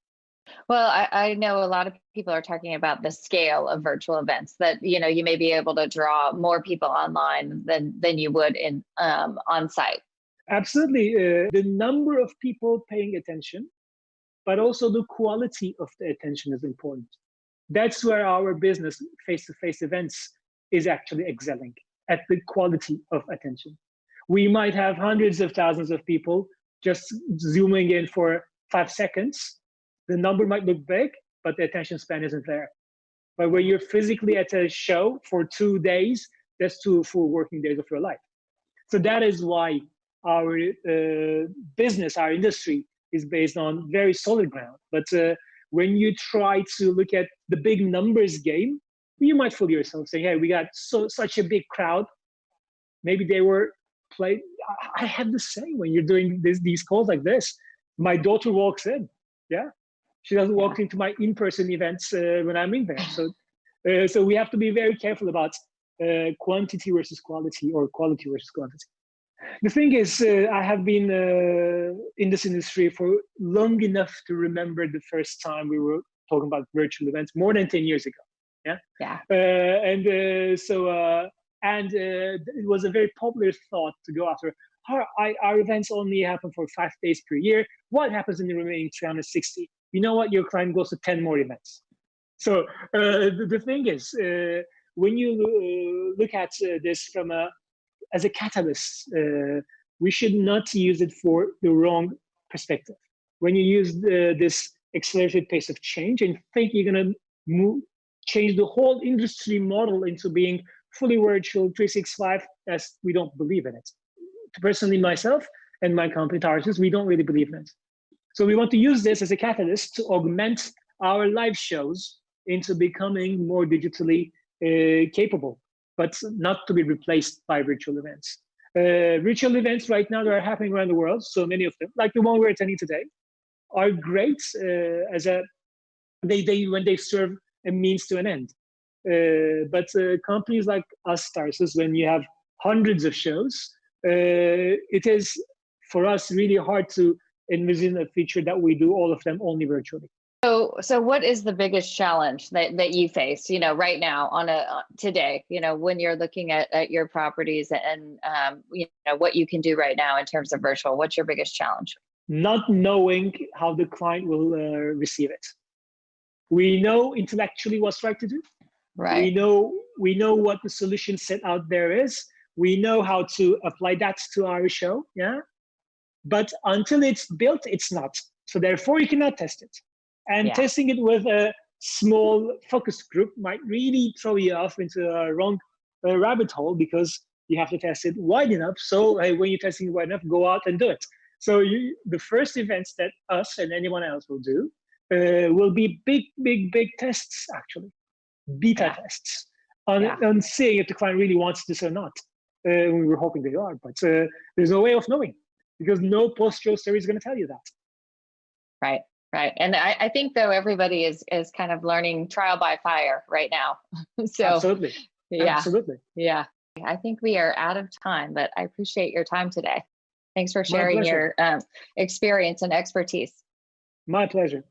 Well, I know a lot of people are talking about the scale of virtual events, that you may be able to draw more people online than you would in on site. Absolutely. The number of people paying attention, but also the quality of the attention is important. That's where our business, face-to-face events, is actually excelling, at the quality of attention. We might have hundreds of thousands of people just zooming in for 5 seconds. The number might look big, but the attention span isn't there. But when you're physically at a show for 2 days, that's 2 full working days of your life. So that is why our business, our industry, is based on very solid ground. But when you try to look at the big numbers game, you might fool yourself saying, hey, we got such a big crowd. Maybe they were played. I have the same when you're doing these calls like this. My daughter walks in. Yeah. She doesn't walk into my in-person events when I'm in there. So we have to be very careful about quantity versus quality, or quality versus quantity. The thing is, I have been in this industry for long enough to remember the first time we were talking about virtual events, more than 10 years ago. Yeah. Yeah. And it was a very popular thought to go after. Our events only happen for 5 days per year. What happens in the remaining 360? You know what? Your client goes to 10 more events. So the thing is, when you look at this from as a catalyst, we should not use it for the wrong perspective. When you use this accelerated pace of change and think you're going to change the whole industry model into being fully virtual 365, we don't believe in it. Personally, myself and my company, Tarsus, we don't really believe in it. So we want to use this as a catalyst to augment our live shows into becoming more digitally capable, but not to be replaced by virtual events. Virtual events right now that are happening around the world, so many of them, like the one we're attending today, are great when they serve a means to an end. But companies like us, Tarsus, when you have hundreds of shows, it is for us really hard to envision a feature that we do all of them only virtually. So what is the biggest challenge that you face, right now today, when you're looking at your properties and, what you can do right now in terms of virtual? What's your biggest challenge? Not knowing how the client will receive it. We know intellectually what's right to do. Right. We know what the solution set out there is. We know how to apply that to our show. Yeah. But until it's built, it's not. So therefore, you cannot test it. And testing it with a small focus group might really throw you off into a wrong rabbit hole, because you have to test it wide enough. So when you're testing it wide enough, go out and do it. So the first events that us and anyone else will do will be big tests, actually. Beta tests on seeing if the client really wants this or not. We were hoping they are, but there's no way of knowing, because no post-show story is going to tell you that. Right. And I think, though, everybody is kind of learning trial by fire right now. So absolutely. Yeah. I think we are out of time, but I appreciate your time today. Thanks for sharing your experience and expertise. My pleasure.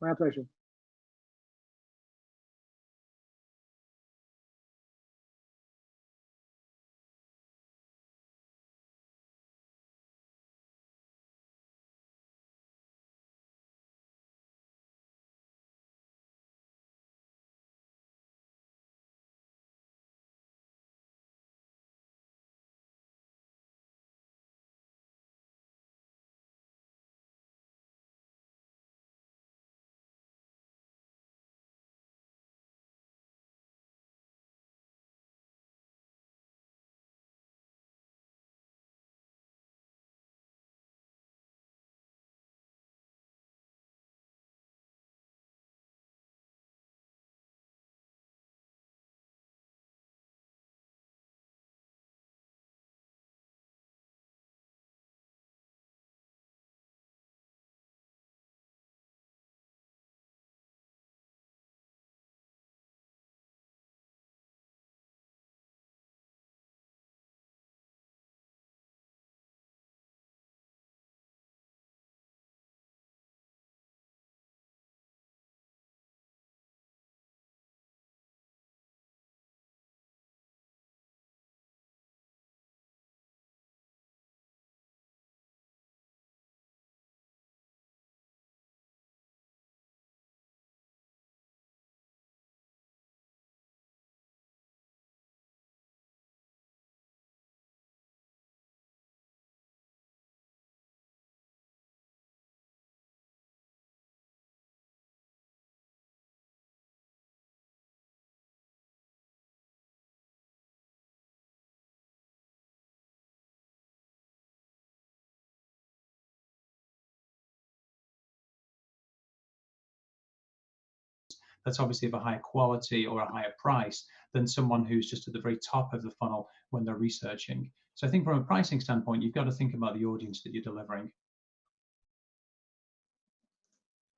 That's obviously of a higher quality or a higher price than someone who's just at the very top of the funnel when they're researching. So I think from a pricing standpoint, you've got to think about the audience that you're delivering.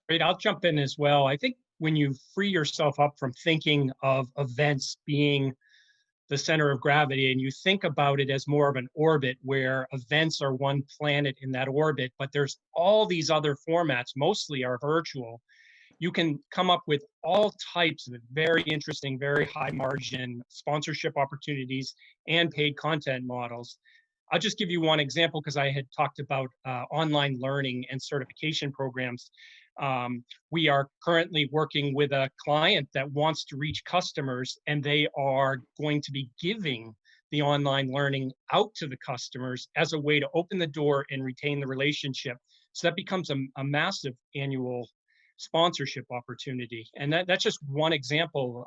Great, I'll jump in as well. I think when you free yourself up from thinking of events being the center of gravity, and you think about it as more of an orbit where events are one planet in that orbit, but there's all these other formats, mostly are virtual, you can come up with all types of very interesting, very high margin sponsorship opportunities and paid content models. I'll just give you one example, because I had talked about online learning and certification programs. We are currently working with a client that wants to reach customers, and they are going to be giving the online learning out to the customers as a way to open the door and retain the relationship. So that becomes a massive annual sponsorship opportunity. And that's just one example,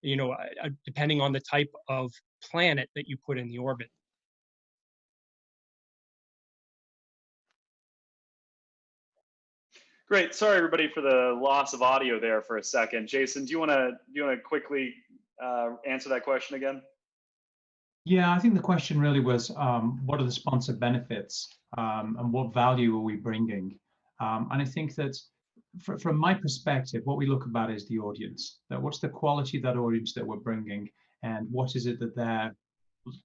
depending on the type of planet that you put in the orbit. Great. Sorry, everybody, for the loss of audio there for a second. Jason, do you want to quickly answer that question again? Yeah, I think the question really was, what are the sponsor benefits and what value are we bringing? And I think that from my perspective, what we look about is the audience. That what's the quality of that audience that we're bringing, and what is it that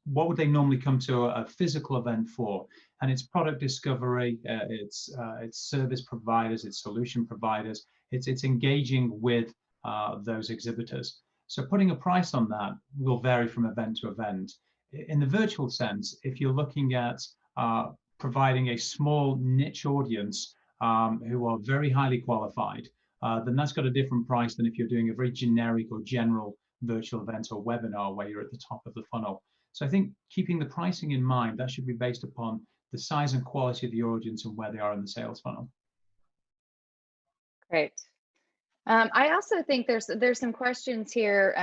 what would they normally come to a physical event for? And it's product discovery, it's service providers, it's solution providers, it's engaging with those exhibitors. So putting a price on that will vary from event to event. In the virtual sense, if you're looking at providing a small niche audience who are very highly qualified, then that's got a different price than if you're doing a very generic or general virtual event or webinar where you're at the top of the funnel. So I think keeping the pricing in mind, that should be based upon the size and quality of the audience and where they are in the sales funnel. Great. I also think there's some questions here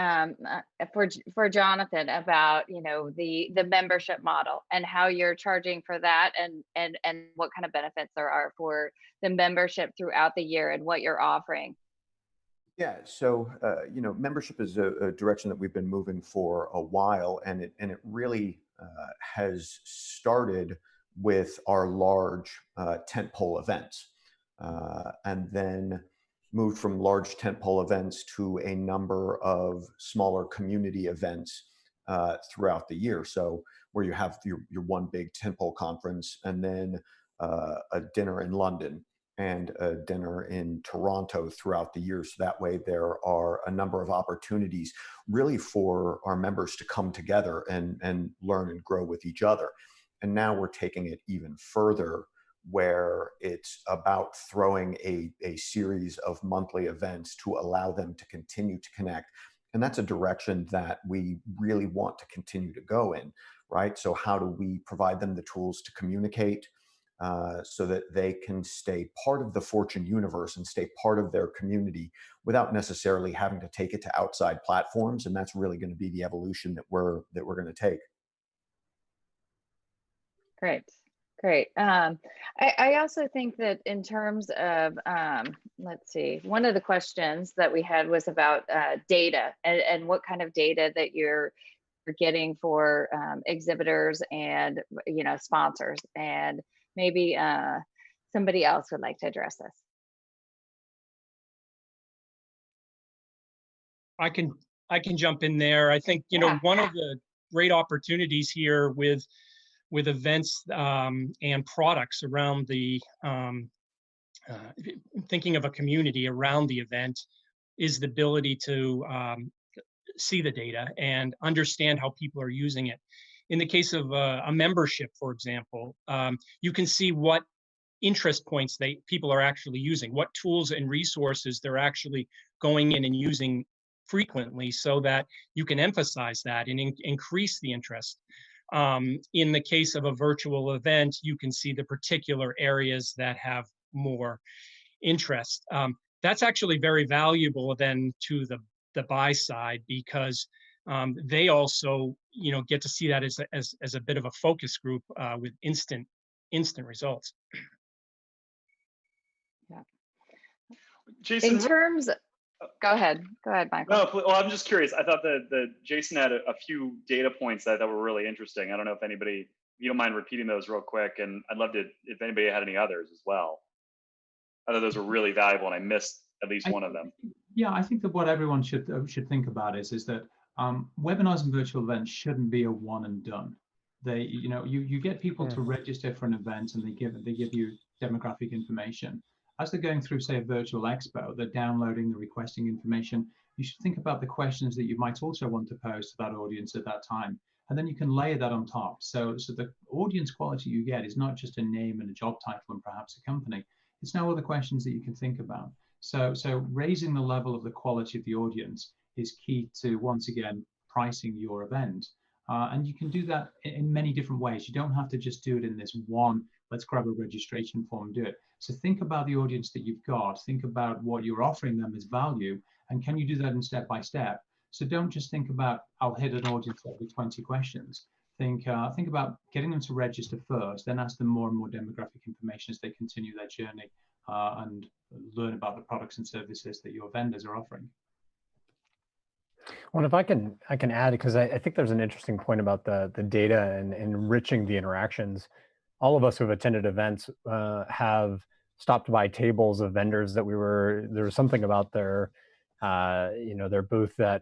for Jonathan about the membership model and how you're charging for that, and what kind of benefits there are for the membership throughout the year and what you're offering. Yeah, so membership is a direction that we've been moving for a while, and it really has started with our large tentpole events, and then moved from large tentpole events to a number of smaller community events throughout the year. So where you have your one big tentpole conference, and then a dinner in London and a dinner in Toronto throughout the year. So that way there are a number of opportunities really for our members to come together and learn and grow with each other. And now we're taking it even further, where it's about throwing a series of monthly events to allow them to continue to connect. And that's a direction that we really want to continue to go in, right? So how do we provide them the tools to communicate so that they can stay part of the Fortune universe and stay part of their community without necessarily having to take it to outside platforms? And that's really going to be the evolution that we're going to take. Great. Great. I also think that in terms of, let's see, one of the questions that we had was about data and what kind of data that you're getting for exhibitors and sponsors, and maybe somebody else would like to address this. I can jump in there. I think one of the great opportunities here with events and products around the thinking of a community around the event is the ability to see the data and understand how people are using it. In the case of a membership, for example, you can see what interest points people are actually using, what tools and resources they're actually going in and using frequently, so that you can emphasize that and increase the interest. In the case of a virtual event, you can see the particular areas that have more interest. That's actually very valuable then to the buy side, because they also get to see that as a bit of a focus group with instant results. Yeah. Jason, in terms go ahead, Michael. No, well, I'm just curious. I thought that Jason had a few data points that were really interesting. I don't know if you don't mind repeating those real quick, and I'd love to if anybody had any others as well. I thought those were really valuable, and I missed at least one of them. Yeah, I think that what everyone should think about is that webinars and virtual events shouldn't be a one and done. They, you get people to register for an event, and they give you demographic information. As they're going through, say, a virtual expo, they're downloading, the requesting information. You should think about the questions that you might also want to pose to that audience at that time, and then you can layer that on top. So the audience quality you get is not just a name and a job title and perhaps a company. It's now other questions that you can think about. So raising the level of the quality of the audience is key to, once again, pricing your event. And you can do that in many different ways. You don't have to just do it in this one, let's grab a registration form and do it. So think about the audience that you've got, think about what you're offering them as value, and can you do that in step by step? So don't just think about, I'll hit an audience every 20 questions. Think about getting them to register first, then ask them more and more demographic information as they continue their journey and learn about the products and services that your vendors are offering. Well, if I can add, because I think there's an interesting point about the data and enriching the interactions. All of us who have attended events have stopped by tables of vendors that there was something about their booth that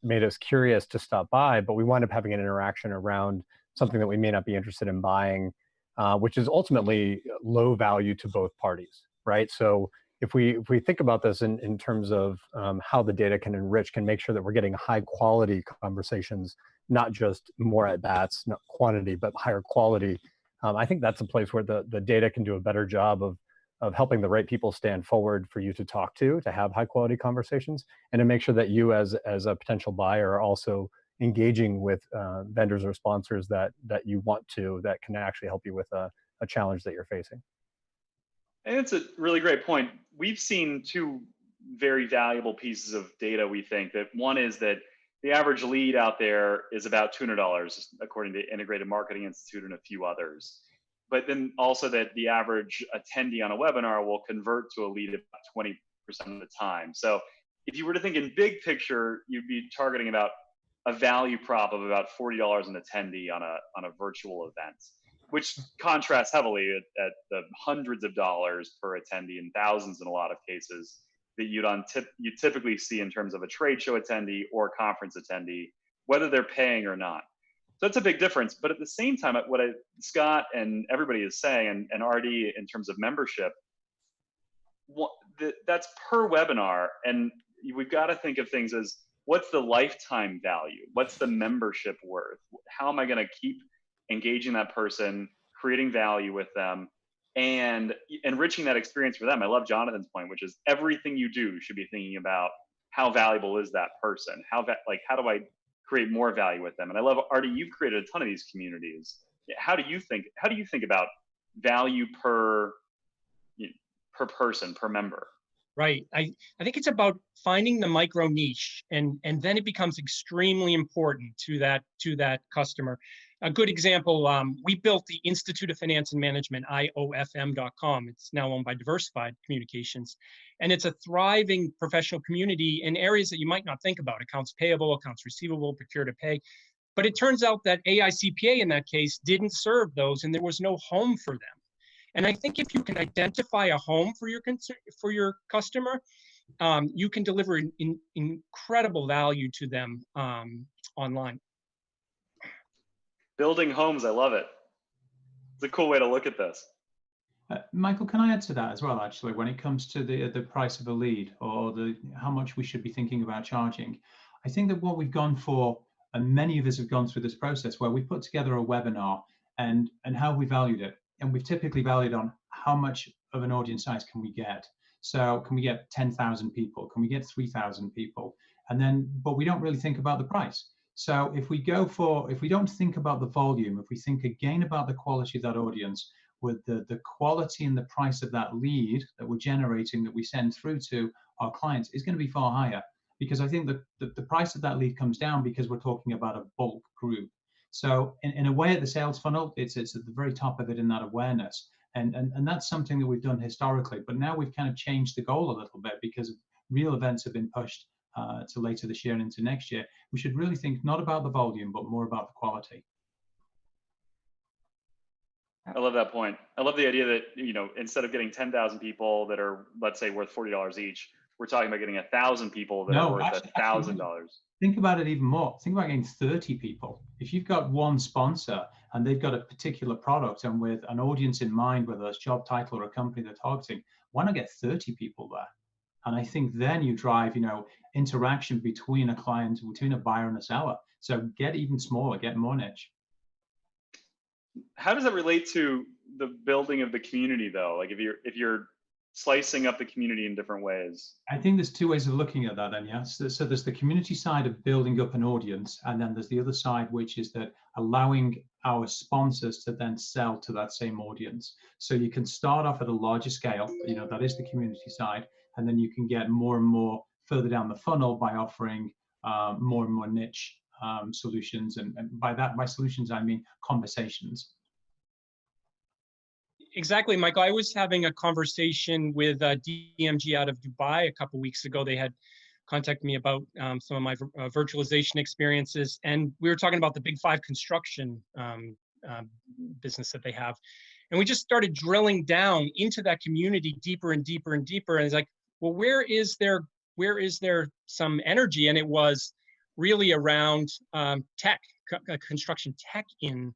made us curious to stop by, but we wind up having an interaction around something that we may not be interested in buying, which is ultimately low value to both parties, right? So if we think about this in terms of how the data can make sure that we're getting high quality conversations, not just more at bats, not quantity, but higher quality. I think that's a place where the data can do a better job of helping the right people stand forward for you to talk to have high quality conversations, and to make sure that you as a potential buyer are also engaging with vendors or sponsors that you want to, that can actually help you with a challenge that you're facing. And it's a really great point. We've seen two very valuable pieces of data, we think. That one is that the average lead out there is about $200, according to Integrated Marketing Institute and a few others. But then also that the average attendee on a webinar will convert to a lead about 20% of the time. So if you were to think in big picture, you'd be targeting about a value prop of about $40 an attendee on a virtual event, which contrasts heavily at the hundreds of dollars per attendee and thousands in a lot of cases that you typically see in terms of a trade show attendee or conference attendee, whether they're paying or not. So that's a big difference. But at the same time, what Scott and everybody is saying, and RD in terms of membership, that's per webinar. And we've got to think of things as, what's the lifetime value? What's the membership worth? How am I going to keep engaging that person, creating value with them, and enriching that experience for them? I love Jonathan's point, which is everything you do should be thinking about how valuable is that person? How do I create more value with them? And I love, Artie, you've created a ton of these communities. How do you think about value per person, per member? Right. I think it's about finding the micro niche, and then it becomes extremely important to that customer. A good example, we built the Institute of Finance and Management, IOFM.com. It's now owned by Diversified Communications. And it's a thriving professional community in areas that you might not think about: accounts payable, accounts receivable, procure to pay. But it turns out that AICPA in that case didn't serve those, and there was no home for them. And I think if you can identify a home for your customer, you can deliver incredible value to them online. Building homes, I love it. It's a cool way to look at this. Michael, can I add to that as well, actually, when it comes to the price of a lead, or how much we should be thinking about charging? I think that what we've gone for, and many of us have gone through this process where we put together a webinar and how we valued it. And we've typically valued on how much of an audience size can we get. So can we get 10,000 people? Can we get 3,000 people? But we don't really think about the price. So if we don't think about the volume, if we think again about the quality of that audience, with the quality and the price of that lead that we're generating, that we send through to our clients, is going to be far higher. Because I think that the price of that lead comes down because we're talking about a bulk group. So in a way, at the sales funnel, it's at the very top of it in that awareness. And that's something that we've done historically. But now we've kind of changed the goal a little bit, because real events have been pushed to later this year and into next year. We should really think not about the volume, but more about the quality. I love that point. I love the idea that, instead of getting 10,000 people that are, let's say, worth $40 each, we're talking about getting 1,000 people that are worth $1,000. Think about it even more. Think about getting 30 people. If you've got one sponsor and they've got a particular product, and with an audience in mind, whether it's job title or a company they're targeting, why not get 30 people there? And I think then you drive, interaction between a client, between a buyer and a seller. So get even smaller, get more niche. How does that relate to the building of the community, though? Like if you're slicing up the community in different ways? I think there's two ways of looking at that then, yes. So there's the community side of building up an audience, and then there's the other side, which is that allowing our sponsors to then sell to that same audience. So you can start off at a larger scale, that is the community side, and then you can get more and more further down the funnel by offering more and more niche solutions. And by solutions, I mean conversations. Exactly, Michael. I was having a conversation with DMG out of Dubai a couple of weeks ago. They had contacted me about some of my virtualization experiences, and we were talking about the Big Five construction business that they have. And we just started drilling down into that community deeper and deeper and deeper. And it's like, well, where is there some energy? And it was really around tech, construction tech in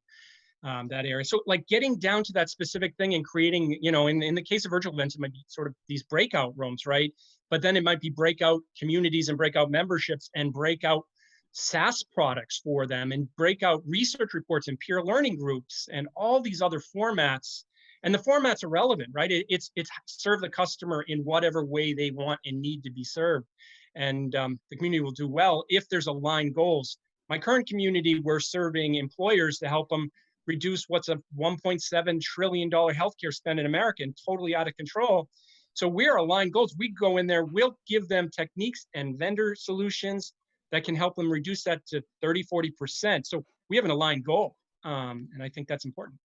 that area. So like getting down to that specific thing and creating, in the case of virtual events, it might be sort of these breakout rooms, right? But then it might be breakout communities and breakout memberships and breakout SaaS products for them, and breakout research reports and peer learning groups and all these other formats. And the format's irrelevant, right? It's serve the customer in whatever way they want and need to be served. And the community will do well if there's aligned goals. My current community, we're serving employers to help them reduce what's a $1.7 trillion healthcare spend in America and totally out of control. So we're aligned goals. We go in there, we'll give them techniques and vendor solutions that can help them reduce that to 30, 40%. So we have an aligned goal. And I think that's important.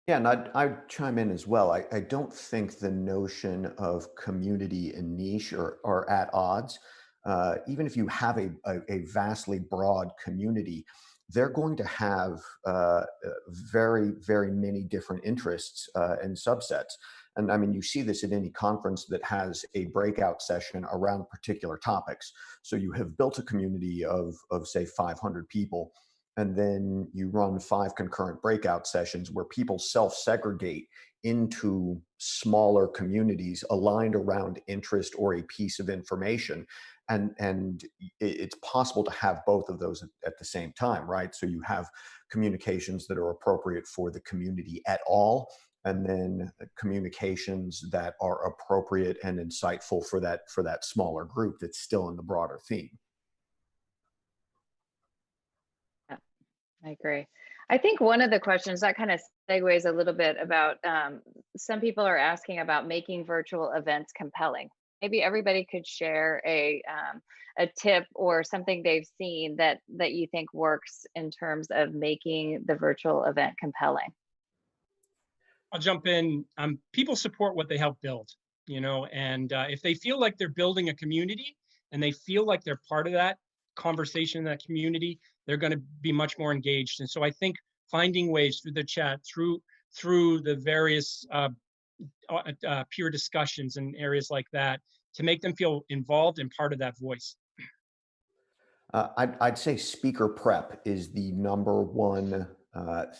Yeah, and I'd chime in as well. I don't think the notion of community and niche are at odds. Even if you have a vastly broad community, they're going to have very, very many different interests and subsets. And I mean, you see this at any conference that has a breakout session around particular topics. So you have built a community of say 500 people, and then you run 5 concurrent breakout sessions where people self-segregate into smaller communities aligned around interest or a piece of information. And it's possible to have both of those at the same time, right? So you have communications that are appropriate for the community at all, and then communications that are appropriate and insightful for that smaller group that's still in the broader theme. I agree. I think one of the questions that kind of segues a little bit about some people are asking about making virtual events compelling. Maybe everybody could share a tip or something they've seen that you think works in terms of making the virtual event compelling. I'll jump in. People support what they help build, and if they feel like they're building a community and they feel like they're part of that conversation in that community, they're going to be much more engaged. And so I think finding ways through the chat, through the various peer discussions and areas like that, to make them feel involved and part of that voice. I'd say speaker prep is the number one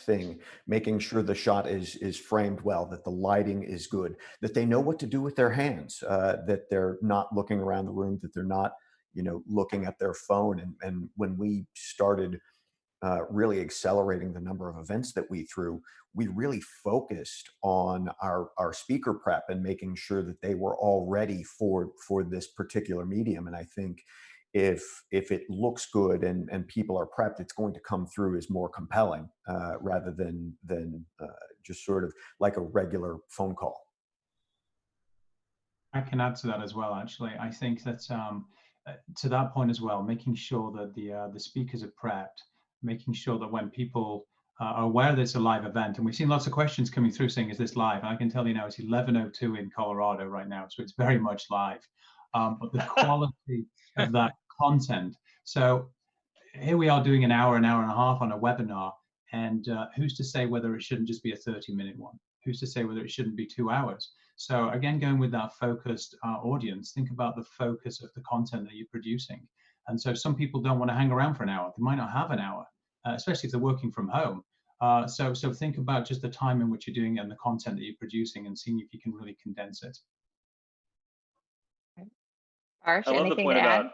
thing. Making sure the shot is framed well, that the lighting is good, that they know what to do with their hands, that they're not looking around the room, that they're not looking at their phone. And when we started really accelerating the number of events that we threw, we really focused on our speaker prep and making sure that they were all ready for this particular medium. And I think if it looks good and people are prepped, it's going to come through as more compelling rather than just sort of like a regular phone call. I can add to that as well. Actually, I think that to that point as well, making sure that the speakers are prepped, making sure that when people are aware that it's a live event, and we've seen lots of questions coming through saying, is this live? And I can tell you now it's 11:02 in Colorado right now, so it's very much live. But the quality of that content. So here we are doing an hour and a half on a webinar, and who's to say whether it shouldn't just be a 30-minute one? Who's to say whether it shouldn't be 2 hours? So again, going with that focused audience, think about the focus of the content that you're producing. And so some people don't want to hang around for an hour. They might not have an hour, especially if they're working from home. So think about just the time in which you're doing it and the content that you're producing and seeing if you can really condense it. Arsh, I love the anything point to add? about,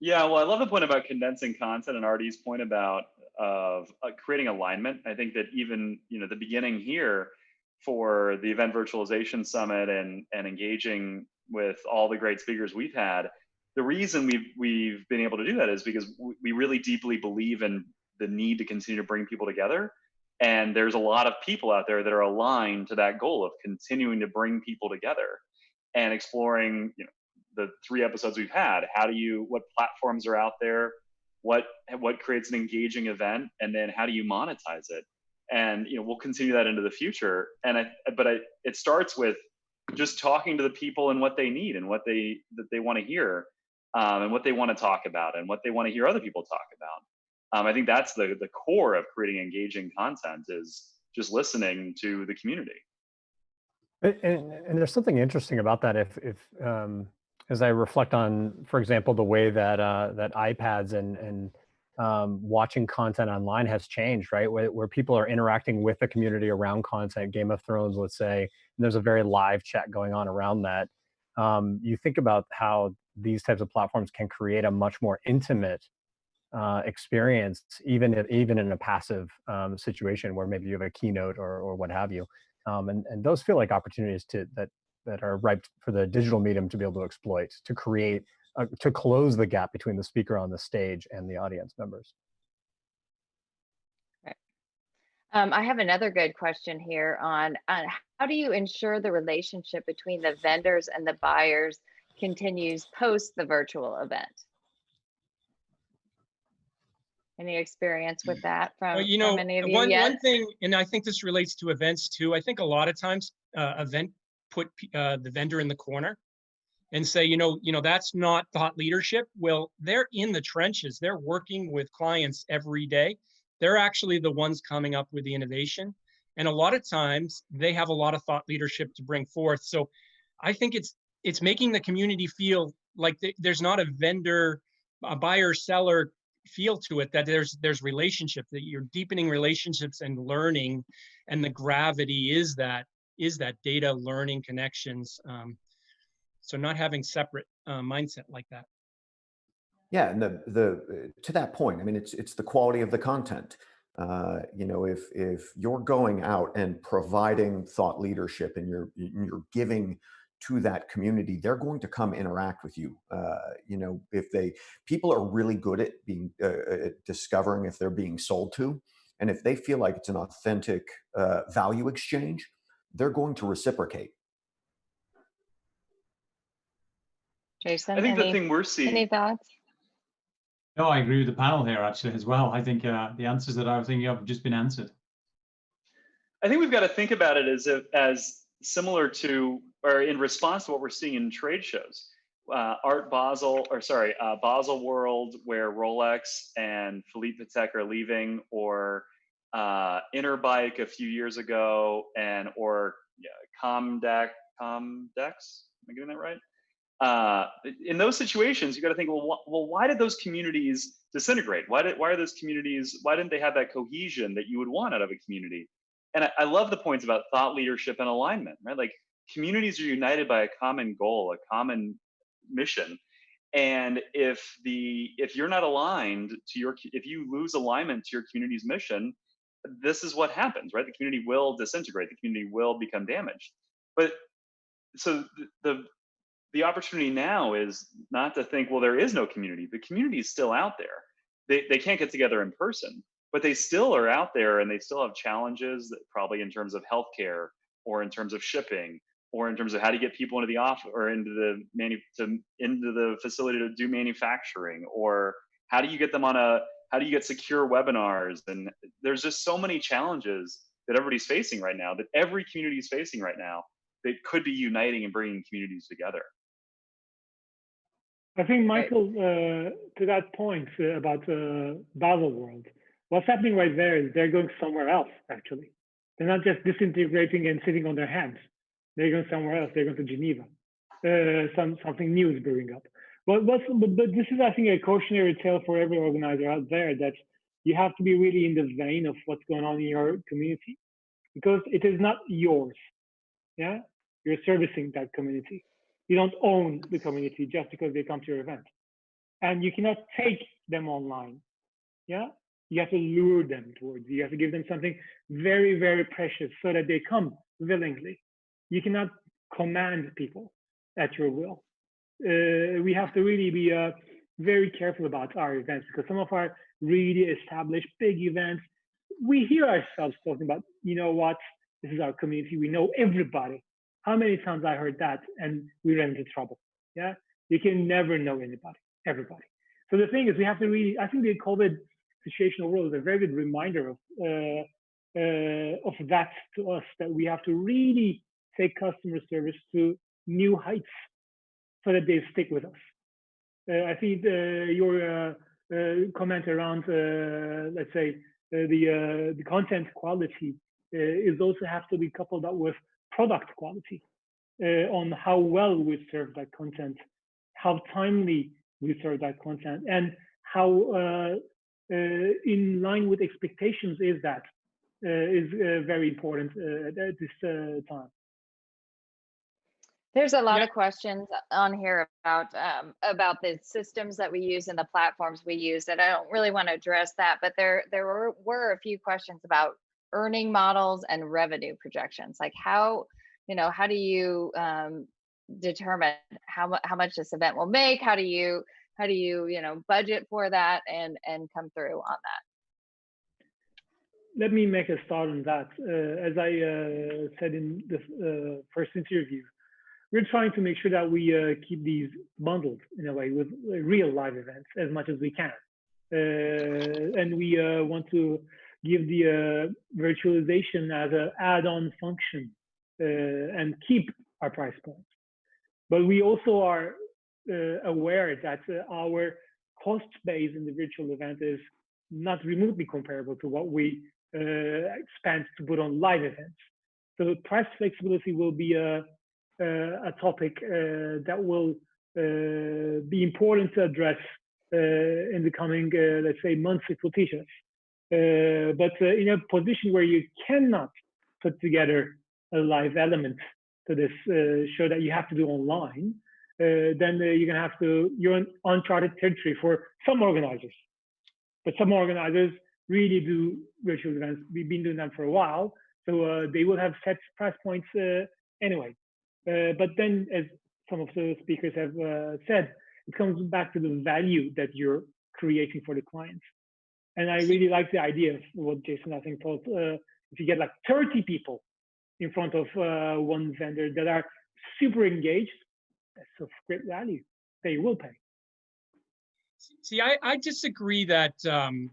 yeah, well, I love the point about condensing content and Artie's point about creating alignment. I think that even, the beginning here for the Event Virtualization Summit and engaging with all the great speakers we've had, the reason we've been able to do that is because we really deeply believe in the need to continue to bring people together. And there's a lot of people out there that are aligned to that goal of continuing to bring people together and exploring, the 3 episodes we've had. What platforms are out there? What creates an engaging event? And then how do you monetize it? And we'll continue that into the future. But it starts with just talking to the people and what they need and what they want to hear, and what they want to talk about and what they want to hear other people talk about. I think that's the core of creating engaging content, is just listening to the community. And there's something interesting about that. If as I reflect on, for example, the way that that iPads and watching content online has changed, right? Where people are interacting with the community around content, Game of Thrones, let's say, and there's a very live chat going on around that. You think about how these types of platforms can create a much more intimate experience, even in a passive situation where maybe you have a keynote or what have you. And those feel like opportunities that are ripe for the digital medium to be able to exploit, to create, to close the gap between the speaker on the stage and the audience members. I have another good question here on how do you ensure the relationship between the vendors and the buyers continues post the virtual event? Any experience with that from any of you yet? One thing, and I think this relates to events too. I think a lot of times event put the vendor in the corner and say, that's not thought leadership. Well, they're in the trenches. They're working with clients every day. They're actually the ones coming up with the innovation. And a lot of times they have a lot of thought leadership to bring forth. So I think it's making the community feel like there's not a vendor, a buyer, seller feel to it, that there's relationship, that you're deepening relationships and learning, and the gravity is that data, learning, connections. So not having separate mindset like that. Yeah, and the to that point, I mean, it's the quality of the content. If you're going out and providing thought leadership and you're giving to that community, they're going to come interact with you. If people are really good at being at discovering if they're being sold to, and if they feel like it's an authentic value exchange, they're going to reciprocate. Jason, I think the thing we're seeing. Any thoughts? No, I agree with the panel here actually as well. I think the answers that I was thinking of have just been answered. I think we've got to think about it as similar to, or in response to what we're seeing in trade shows. Basel World, where Rolex and Philippe Patek are leaving, or Interbike a few years ago, or Comdex. Am I getting that right? In those situations, you got to think, well, why did those communities disintegrate? Why didn't they have that cohesion that you would want out of a community? And I love the points about thought leadership and alignment, right? Like, communities are united by a common goal, a common mission. And if you're not aligned to if you lose alignment to your community's mission, this is what happens, right? The community will disintegrate. The community will become damaged. But so the opportunity now is not to think, well, there is no community. The community is still out there. They can't get together in person, but they still are out there, and they still have challenges that probably in terms of healthcare, or in terms of shipping, or in terms of how to get people into the office or into the facility to do manufacturing, or how do you get them how do you get secure webinars? And there's just so many challenges that everybody's facing right now, that every community is facing right now, that could be uniting and bringing communities together. I think, Michael, to that point about Basel World, what's happening right there is they're going somewhere else, actually. They're not just disintegrating and sitting on their hands. They're going somewhere else. They're going to Geneva. Something new is brewing up. But this is, I think, a cautionary tale for every organizer out there, that you have to be really in the vein of what's going on in your community, because it is not yours. Yeah, you're servicing that community. You don't own the community just because they come to your event, and you cannot take them online. Yeah, you have to lure them towards you. You have to give them something very, very precious so that they come willingly. You cannot command people at your will. We have to really be very careful about our events, because some of our really established big events, we hear ourselves talking about, you know what, this is our community. We know everybody. How many times I heard that and we ran into trouble? Yeah, you can never know everybody. So the thing is, we have to really, I think the COVID situational world is a very good reminder of that to us, that we have to really take customer service to new heights so that they stick with us. I think your comment around, let's say, the content quality is also have to be coupled up with product quality, on how well we serve that content, how timely we serve that content, and how in line with expectations is very important at this time. There's a lot of questions on here about the systems that we use and the platforms we use, and I don't really want to address that, but there were a few questions about earning models and revenue projections. Like how do you determine how much this event will make? How do you budget for that and come through on that? Let me make a start on that. As I said in the first interview, we're trying to make sure that we keep these bundled in a way with real live events as much as we can. And we want to give the virtualization as an add-on function and keep our price points. But we also are aware that our cost base in the virtual event is not remotely comparable to what we spend to put on live events. So price flexibility will be a topic that will be important to address in the coming, let's say, months. It will teach us. But in a position where you cannot put together a live element to this show that you have to do online, then you're in uncharted territory for some organizers. But some organizers really do virtual events. We've been doing that for a while, so they will have set price points anyway. But then, as some of the speakers have said, it comes back to the value that you're creating for the clients. And I really like the idea of what Jason, I think, thought. If you get like 30 people in front of one vendor that are super engaged, that's of great value. They will pay. See, I disagree that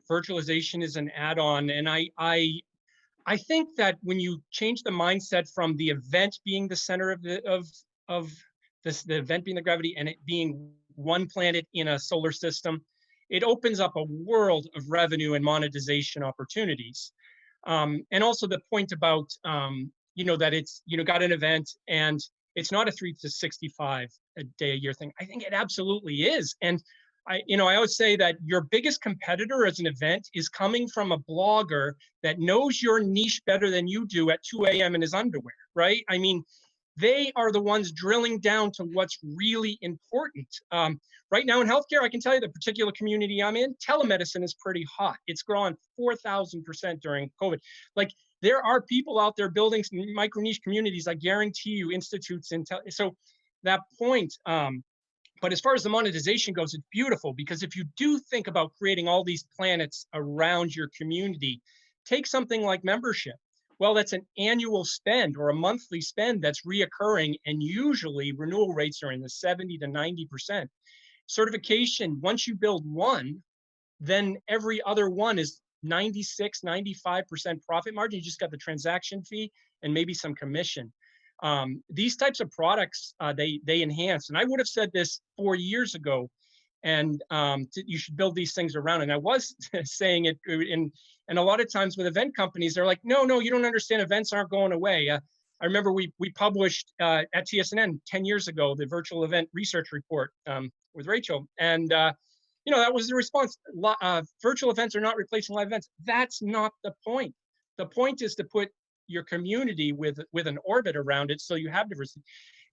virtualization is an add-on, and I think that when you change the mindset from the event being the center of the event being the gravity and it being one planet in a solar system, it opens up a world of revenue and monetization opportunities. And also the point about that it's got an event and it's not a 365 a day a year thing. I think it absolutely is. And I always say that your biggest competitor as an event is coming from a blogger that knows your niche better than you do at 2 a.m. in his underwear, right? I mean, they are the ones drilling down to what's really important. Right now in healthcare, I can tell you the particular community I'm in, telemedicine is pretty hot. It's grown 4,000% during COVID. Like, there are people out there building micro niche communities, I guarantee you, institutes. So that point, but as far as the monetization goes, it's beautiful, because if you do think about creating all these planets around your community, take something like membership. Well, that's an annual spend or a monthly spend that's reoccurring, and usually renewal rates are in the 70 to 90%. Certification, once you build one, then every other one is 96, 95% profit margin. You just got the transaction fee and maybe some commission. These types of products, they enhance. And I would have said this 4 years ago, and you should build these things around. And I was saying it and a lot of times with event companies, they're like, no, you don't understand. Events aren't going away. I remember we published at TSNN 10 years ago, the virtual event research report with Rachel. And that was the response. Virtual events are not replacing live events. That's not the point. The point is to put your community with an orbit around it, so you have diversity.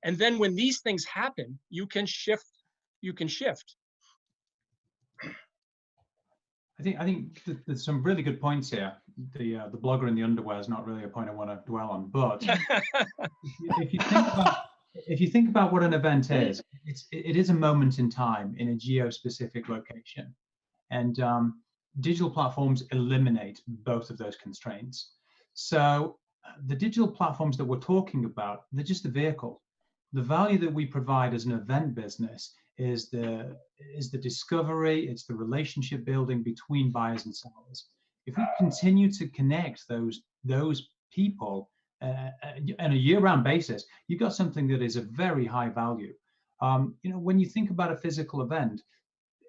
And then when these things happen, you can shift. I think there's some really good points here. The blogger in the underwear is not really a point I want to dwell on, but if you think about what an event is, it is a moment in time in a geo-specific location, and digital platforms eliminate both of those constraints. So the digital platforms that we're talking about, they're just a vehicle. The value that we provide as an event business is the discovery, it's the relationship building between buyers and sellers. If we continue to connect those people on a year-round basis, you've got something that is of very high value. When you think about a physical event,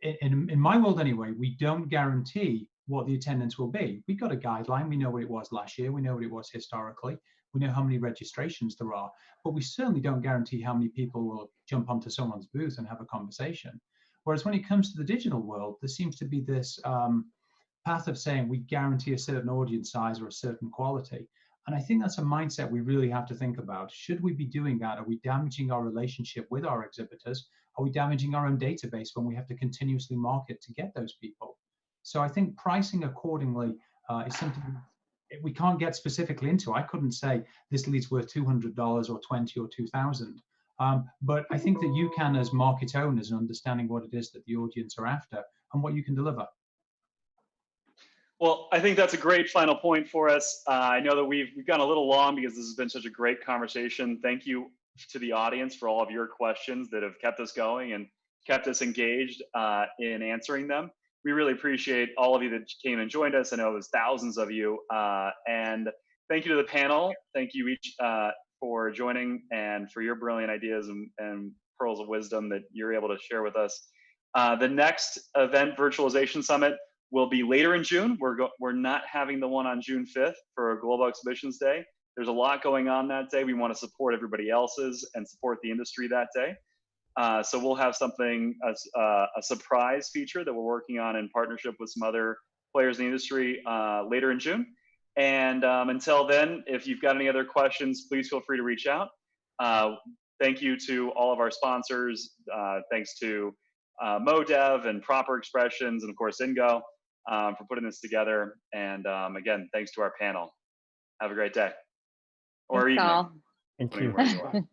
in my world anyway, we don't guarantee what the attendance will be. We've got a guideline. We know what it was last year. We know what it was historically. We know how many registrations there are, but we certainly don't guarantee how many people will jump onto someone's booth and have a conversation. Whereas when it comes to the digital world, there seems to be this path of saying we guarantee a certain audience size or a certain quality. And I think that's a mindset we really have to think about. Should we be doing that? Are we damaging our relationship with our exhibitors? Are we damaging our own database when we have to continuously market to get those people? So I think pricing accordingly is something we can't get specifically into. I couldn't say this lead's worth $200 or 20 or 2,000. But I think that you can, as market owners, and understanding what it is that the audience are after and what you can deliver. Well, I think that's a great final point for us. I know that we've gone a little long because this has been such a great conversation. Thank you to the audience for all of your questions that have kept us going and kept us engaged in answering them. We really appreciate all of you that came and joined us. I know it was thousands of you. And thank you to the panel. Thank you each for joining and for your brilliant ideas and pearls of wisdom that you're able to share with us. The next Event Virtualization Summit will be later in June. We're not having the one on June 5th for Global Exhibitions Day. There's a lot going on that day. We want to support everybody else's and support the industry that day. So we'll have something, a surprise feature that we're working on in partnership with some other players in the industry later in June. And until then, if you've got any other questions, please feel free to reach out. Thank you to all of our sponsors. Thanks to MoDev and Proper Expressions, and of course Ingo for putting this together. And again, thanks to our panel. Have a great day or Thanks, evening. all. Thank you. Where you are.